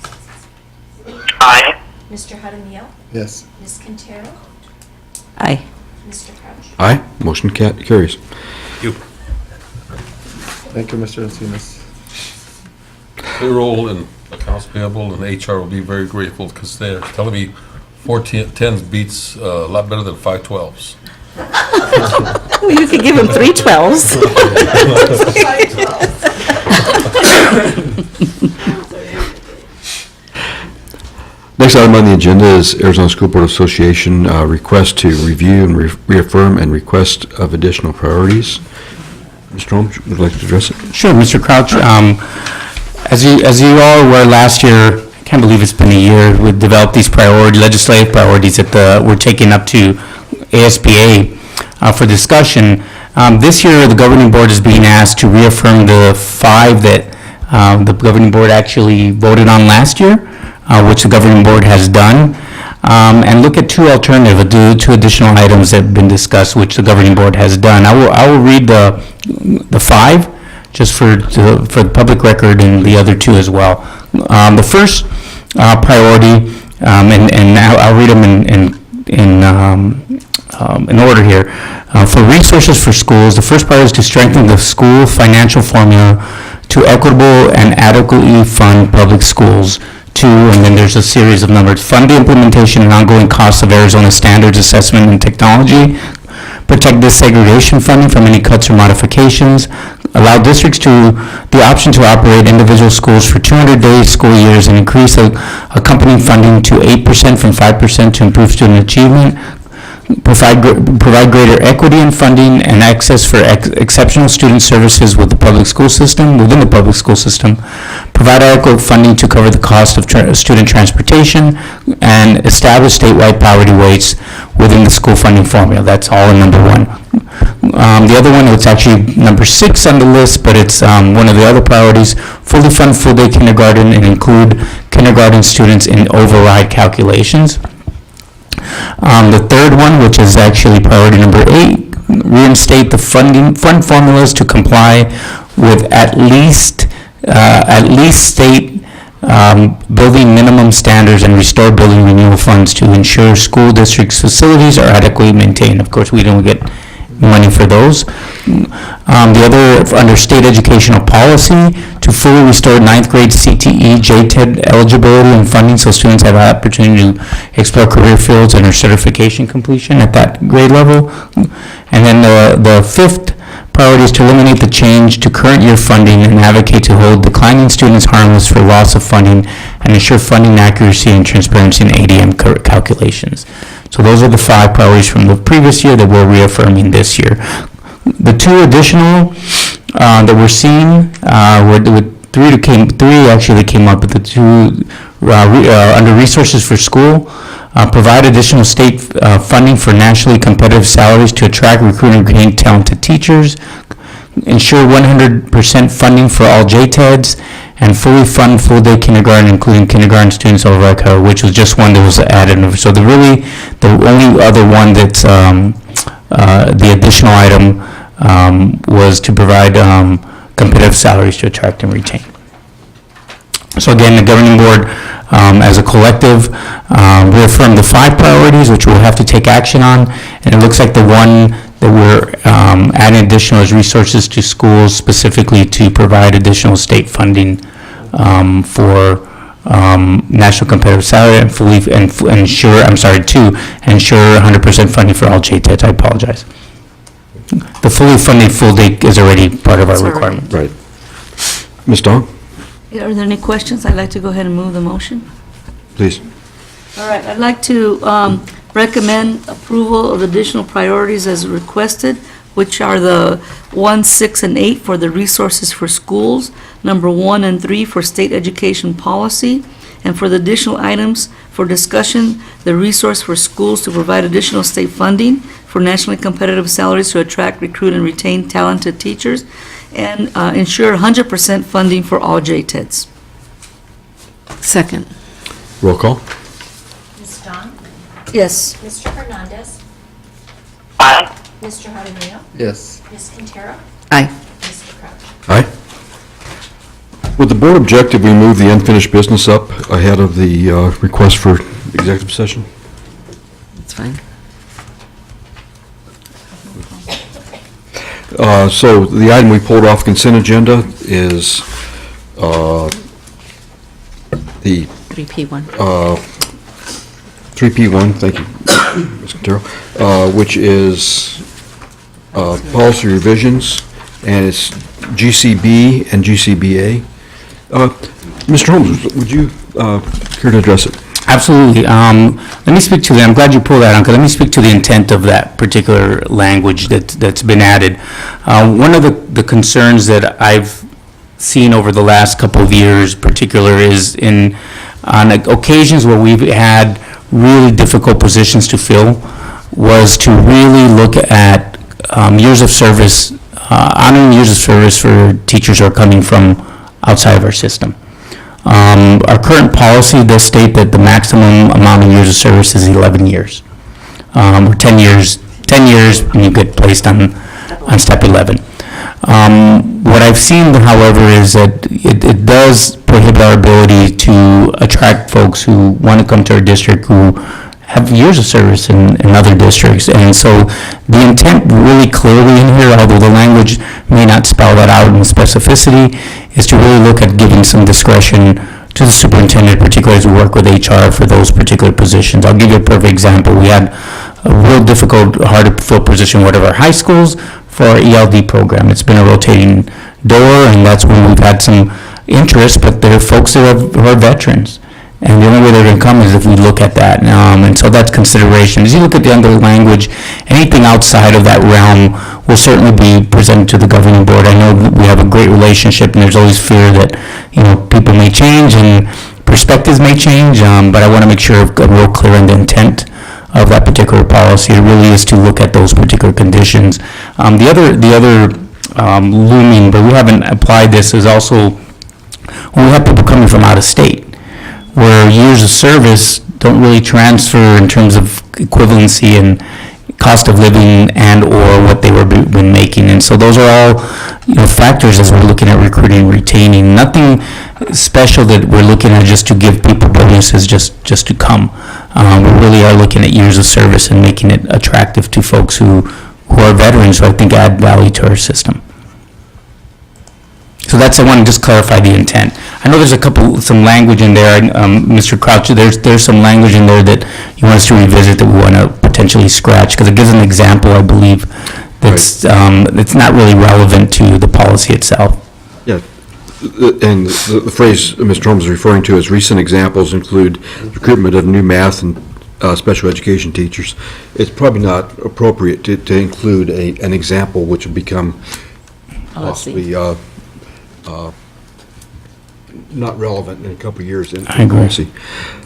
Aye. Mr. Jaramillo? Yes. Ms. Quintero? Aye. Mr. Crouch. Aye, motion carries. Thank you, Mr. Encinas. Payroll and accounts payable and HR will be very grateful because they're telling me 410s beats a lot better than 512s. You could give him 312s. Next item on the agenda is Arizona School Board Association request to review and reaffirm and request of additional priorities. Mr. Holmes, would you like to address it? Sure, Mr. Crouch. As you all were last year, I can't believe it's been a year, we developed these legislative priorities that we're taking up to ASBA for discussion. This year, the governing board is being asked to reaffirm the 5 that the governing board actually voted on last year, which the governing board has done, and look at 2 alternative, 2 additional items that have been discussed, which the governing board has done. I will read the 5, just for the public record, and the other 2 as well. The first priority, and I'll read them in order here. For resources for schools, the first priority is to strengthen the school financial formula to equitable and adequately fund public schools. 2, and then there's a series of numbers. Fund the implementation and ongoing costs of Arizona standards assessment and technology. Protect desegregation funding from any cuts or modifications. Allow districts the option to operate individual schools for 200-day school years and increase accompanying funding to 8% from 5% to improve student achievement. Provide greater equity in funding and access for exceptional student services within the public school system. Provide adequate funding to cover the cost of student transportation, and establish statewide poverty rates within the school funding formula. That's all in number 1. The other one, it's actually number 6 on the list, but it's one of the other priorities: fully fund full-day kindergarten and include kindergarten students in override calculations. The third one, which is actually priority number 8, reinstate the fund formulas to comply with at least state building minimum standards and restore building renewal funds to ensure school districts' facilities are adequately maintained. Of course, we don't get money for those. The other, under state educational policy, to fully restore 9th grade CTE, JTED eligibility and funding so students have an opportunity to explore career fields and their certification completion at that grade level. And then the 5th priority is to eliminate the change to current year funding and advocate to hold declining students harmless for loss of funding and ensure funding accuracy and transparency in ADM calculations. So those are the 5 priorities from the previous year that we're reaffirming this year. The 2 additional that we're seeing, three actually came up, but the 2 under resources for school, provide additional state funding for nationally competitive salaries to attract, recruit, and retain talented teachers, ensure 100% funding for all JTEDs, and fully fund full-day kindergarten, including kindergarten students over ICAO, which was just one that was added. So the only other one that's the additional item was to provide competitive salaries to attract and retain. So again, the governing board, as a collective, reaffirmed the 5 priorities, which we'll have to take action on, and it looks like the one that we're adding additional is resources to schools, specifically to provide additional state funding for national competitive salary and ensure 100% funding for all JTEDs. I apologize. The fully funded full day is already part of our requirement. Right. Ms. Dong, Are there any questions? I'd like to go ahead and move the motion. please. All right, I'd like to recommend approval of additional priorities as requested, which are the 1, 6, and 8 for the resources for schools, number 1 and 3 for state education policy, and for the additional items for discussion, the resource for schools to provide additional state funding for nationally competitive salaries to attract, recruit, and retain talented teachers, and ensure 100% funding for all JTEDs. Second. Roll call. Ms. Dawn? Yes. Mr. Hernandez? Aye. Mr. Jaramillo? Yes. Ms. Quintero? Aye. Mr. Crouch? Aye. Would the board object if we move the unfinished business up ahead of the request for executive session? That's fine. So the item we pulled off consent agenda is the 3P1. 3P1, thank you, Ms. Quintero, which is policy revisions, and it's GCB and GCBA. Mr. Holmes, would you care to address it? Absolutely. Let me speak to that. I'm glad you pulled that on, because let me speak to the intent of that particular language that's been added. One of the concerns that I've seen over the last couple of years particular is on occasions where we've had really difficult positions to fill, was to really look at years of service, honoring years of service for teachers who are coming from outside of our system. Our current policy does state that the maximum amount of years of service is 11 years, or 10 years. 10 years, and you get placed on step 11. What I've seen, however, is that it does prohibit our ability to attract folks who want to come to our district who have years of service in other districts. And so the intent really clearly in here, although the language may not spell that out in specificity, is to really look at giving some discretion to the superintendent, particularly as we work with HR for those particular positions. I'll give you a perfect example. We had a real difficult, hard to fill position, one of our high schools, for our ELD program. It's been a rotating door, and that's when we've had some interest, but there are folks who are veterans. And the only way they're going to come is if we look at that. And so that's consideration. As you look at the under language, anything outside of that realm will certainly be presented to the governing board. I know that we have a great relationship, and there's always fear that, people may change and perspectives may change, but I want to make sure I'm real clear on the intent of that particular policy. It really is to look at those particular conditions. The other looming, but we haven't applied this, is also when we have people coming from out of state, where years of service don't really transfer in terms of equivalency and cost of living and or what they were been making. And so those are all factors as we're looking at recruiting and retaining. Nothing special that we're looking at just to give people bonuses just to come. We really are looking at years of service and making it attractive to folks who are veterans, who I think add value to our system. So I want to just clarify the intent. I know there's some language in there, Mr. Crouch, there's some language in there that you want us to revisit that we want to potentially scratch, because it gives an example, I believe, that's not really relevant to the policy itself. Yeah, and the phrase Mr. Holmes is referring to as recent examples include recruitment of new math and special education teachers. It's probably not appropriate to include an example which will become possibly not relevant in a couple of years in policy.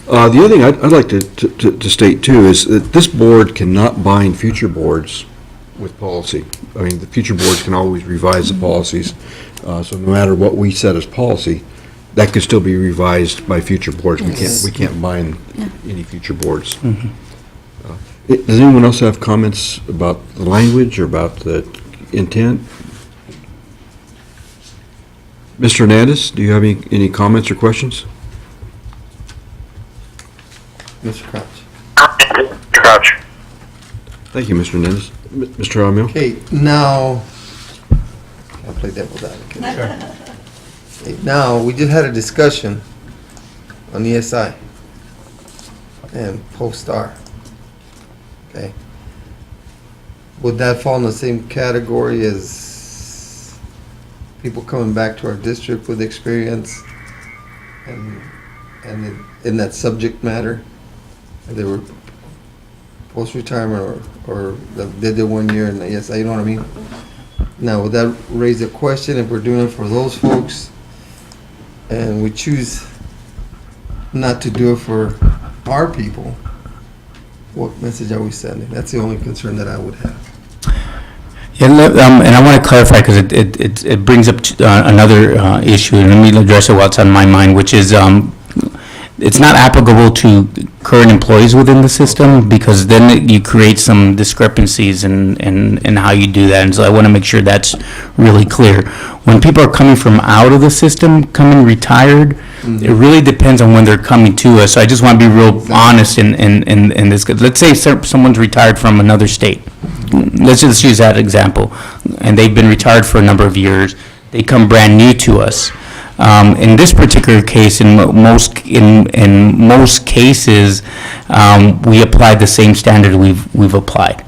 The other thing I'd like to state too is that this board cannot bind future boards with policy. I mean, the future boards can always revise the policies, so no matter what we set as policy, that could still be revised by future boards. Yes. We can't bind any future boards. Mm-hmm. Does anyone else have comments about the language or about the intent? Mr. Hernandez, do you have any comments or questions? Mr. Crouch. Crouch. Thank you, Mr. Hernandez. Mr. Armiel? Okay, now, I'll play devil's advocate. Okay, now, we just had a discussion on ESI and post-R. Okay. Would that fall in the same category as people coming back to our district with experience and in that subject matter? They were post-retirement or they did 1 year and yes, you know what I mean? Now, would that raise a question if we're doing it for those folks and we choose not to do it for our people? What message are we sending? That's the only concern that I would have. Yeah, and I want to clarify, because it brings up another issue, and let me address it while it's on my mind, which is it's not applicable to current employees within the system, because then you create some discrepancies in how you do that, and so I want to make sure that's really clear. When people are coming from out of the system, coming retired, it really depends on when they're coming to us. So I just want to be real honest in this. Let's say someone's retired from another state, let's just use that example, and they've been retired for a number of years, they come brand new to us. In this particular case, in most cases, we apply the same standard we've applied.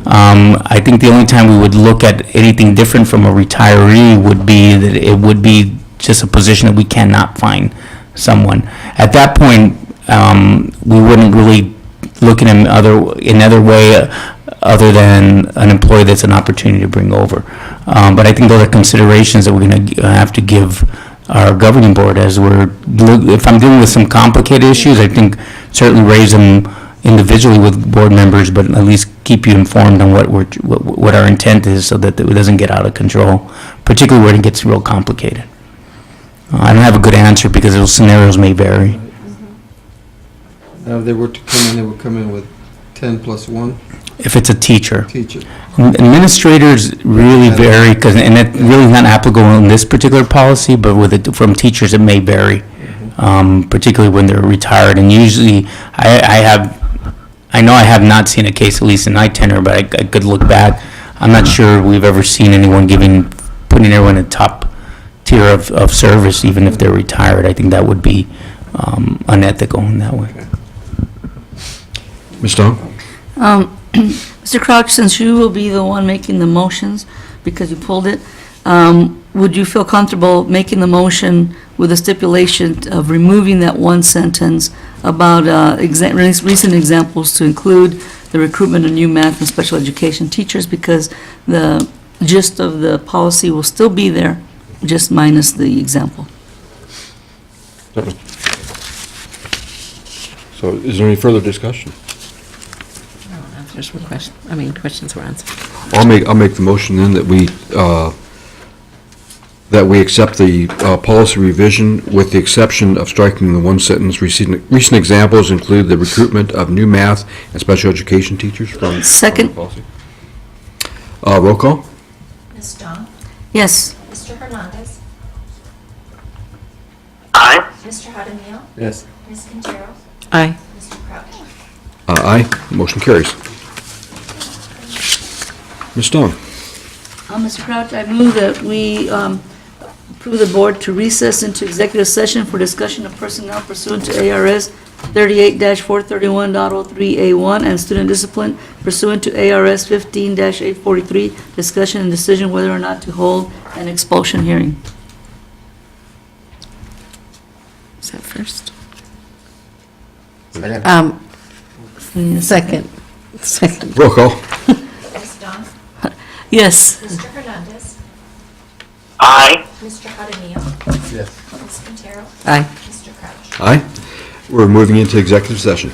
I think the only time we would look at anything different from a retiree would be that it would be just a position that we cannot find someone. At that point, we wouldn't really look at him another way other than an employee that's an opportunity to bring over. But I think those are considerations that we're going to have to give our governing board as if I'm dealing with some complicated issues, I think certainly raise them individually with board members, but at least keep you informed on what our intent is so that it doesn't get out of control, particularly when it gets real complicated. I don't have a good answer because those scenarios may vary. Now, if they were to come in, they would come in with 10 plus 1 If it's a teacher. teacher. Administrators really vary, and that really is not applicable in this particular policy, but from teachers, it may vary, particularly when they're retired. And usually, I know I have not seen a case, at least in my tenure, but I could look back. I'm not sure we've ever seen anyone putting everyone in top tier of service, even if they're retired. I think that would be unethical in that way. Ms. Dong? Mr. Crouch, since you will be the one making the motions, because you pulled it, would you feel comfortable making the motion with a stipulation of removing that one sentence about recent examples to include the recruitment of new math and special education teachers, because the gist of the policy will still be there, just minus the example? So is there any further discussion? There's one question, questions were answered. I'll make the motion then that we accept the policy revision with the exception of striking the one sentence, recent examples include the recruitment of new math and special education teachers from. Second. From the policy. Roll call? Ms. Dawn? Yes. Mr. Hernandez? Aye. Mr. Jaramillo? Yes. Ms. Quintero? Aye. Mr. Crouch? Aye. Motion carries. Ms. Stone? Mr. Crouch, I move that we approve the board to recess into executive session for discussion of personnel pursuant to ARS 38-431.03A1 and student discipline pursuant to ARS 15-843, discussion and decision whether or not to hold an expulsion hearing. Is that first? Second. Second. Roll call? Ms. Dawn? Yes. Mr. Hernandez? Aye. Mr. Jaramillo? Yes. Ms. Quintero? Aye. Mr. Crouch? Aye. We're moving into executive session.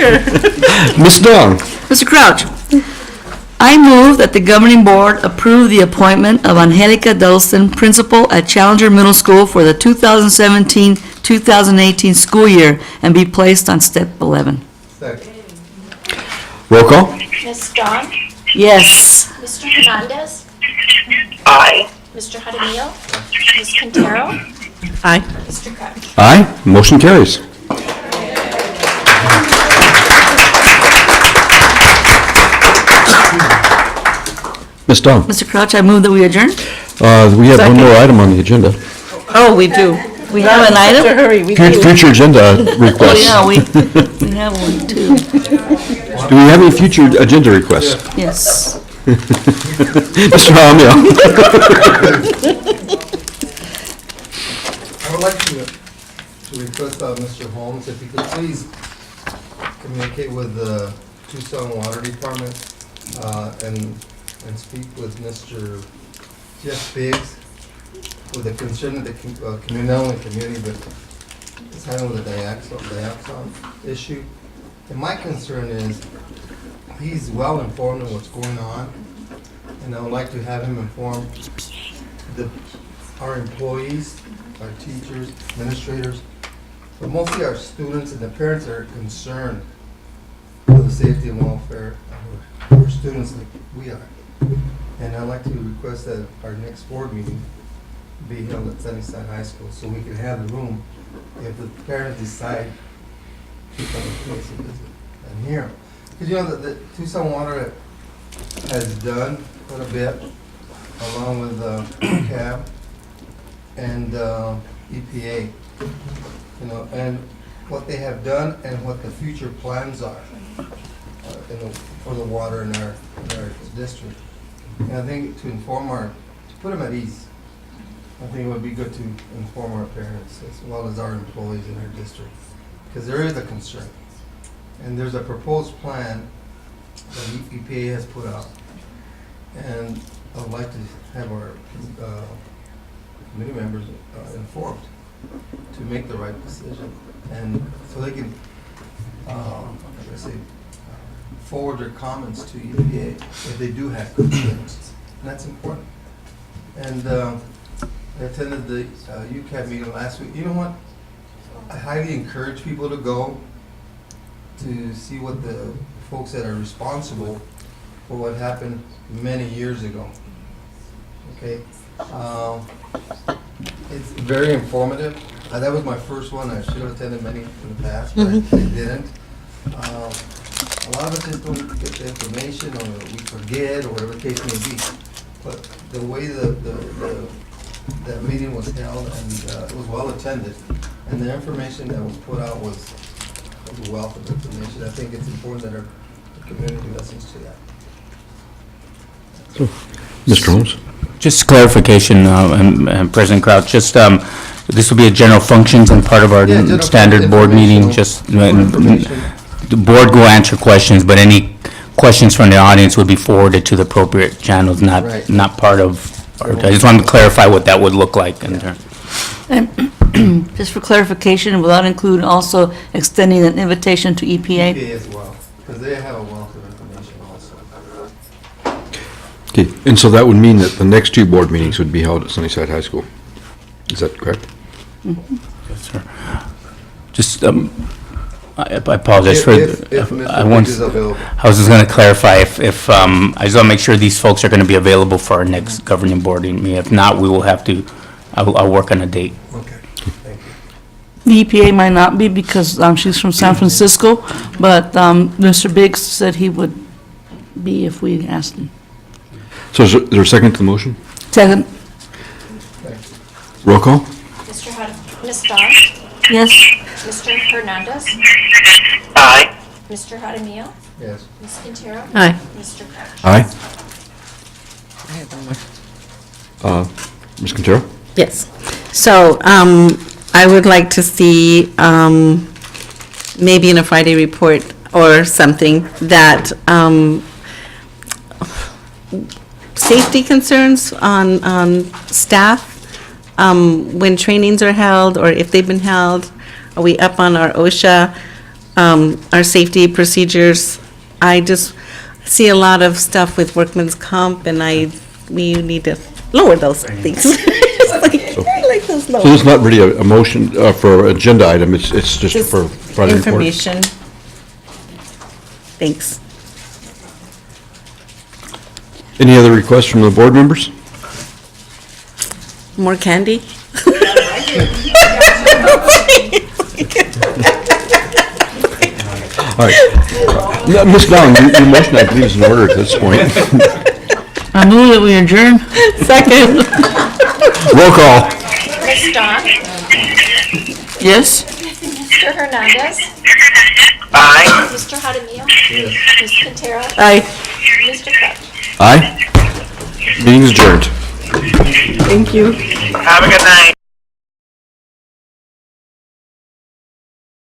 Sure. Ms. Dawn? Mr. Crouch, I move that the governing board approve the appointment of Angelica Delston, principal at Challenger Middle School for the 2017-2018 school year, and be placed on step 11. Second. Roll call? Ms. Dawn? Yes. Mr. Hernandez? Aye. Mr. Jaramillo? Ms. Quintero? Aye. Mr. Crouch? Aye. Motion carries. Ms. Dawn? Mr. Crouch, I move that we adjourn. We have one more item on the agenda. Oh, we do. We have an item? Hurry, we Fu- do. Future agenda Oh, requests. yeah, we have one, too. Do we have any future agenda requests? Yes. Mr. Jaramillo? I would like to request Mr. Holmes, if he could please communicate with the Tucson Water Department and speak with Mr. Jeff Biggs with the concern of the community, not only community, but it's having with the dioxin issue. And my concern is, he's well informed of what's going on, and I would like to have him inform our employees, our teachers, administrators, but mostly our students and the parents that are concerned for the safety and welfare of our students like we are. And I'd like to request that our next board meeting be held at Sunnyside High School, so we can have the room if the parents decide to come to us and visit and hear. Because you know, the Tucson Water has done quite a bit, along with CAB and EPA, you know, and what they have done and what the future plans are for the water in our district. And I think to put them at ease, I think it would be good to inform our parents as well as our employees in our district, because there is a concern. And there's a proposed plan that EPA has put out. And I would like to have our committee members informed to make the right decision. And so they can, forward their comments to EPA if they do have concerns. And that's important. And I attended the UCAB meeting last week. You know what? I highly encourage people to go to see what the folks that are responsible for what happened many years ago. Okay? It's very informative. That was my first one. I should have attended many in the past, but I didn't. A lot of us just don't get the information, or we forget, or whatever the case may be. But the way that meeting was held, and it was well attended, and the information that was put out was a wealth of information. I think it's important that our community listens to that. Mr. Holmes? Just clarification, and President Crouch, just, this will be a general functions and part of our Yeah, standard board meeting, just, the board will answer questions, but any questions from the audience would be forwarded to the appropriate channels, Right. not part of, I just wanted to clarify what that would look like in there. And just for clarification, will that include also extending an invitation to EPA? EPA as well, because they have a wealth of information also. Okay, and so that would mean that the next two board meetings would be held at Sunnyside High School. Is that correct? Yes, sir. Just, I apologize for, If Mr. I Biggs is available. was just going to clarify if, I just want to make sure these folks are going to be available for our next governing board meeting. If not, we will have to, I'll work on a date. Okay, thank you. The EPA might not be because she's from San Francisco, but Mr. Biggs said he would be if we asked him. So is there a second to the motion? Second. Roll call? Ms. Dawn? Yes. Mr. Hernandez? Aye. Mr. Jaramillo? Yes. Ms. Quintero? Aye. Mr. Crouch? Aye. I have one more. Ms. Quintero? Yes. So, I would like to see, maybe in a Friday report or something, that, safety concerns on staff, when trainings are held, or if they've been held. Are we up on our OSHA our safety procedures. I just see a lot of stuff with workman's comp, and we need to lower those things. I like those lower. So this is not really a motion for agenda item, it's just for Friday report. Information. Thanks. Any other requests from the board members? More candy? All right. Ms. Long, your motion, I believe, is in order at this point. I move that we adjourn. Second. Roll call. Ms. Dawn? Yes? Mr. Hernandez? Aye. Mr. Jaramillo? Ms. Quintero? Aye. Mr. Crouch? Aye. Meeting is adjourned. Thank you. Have a good night.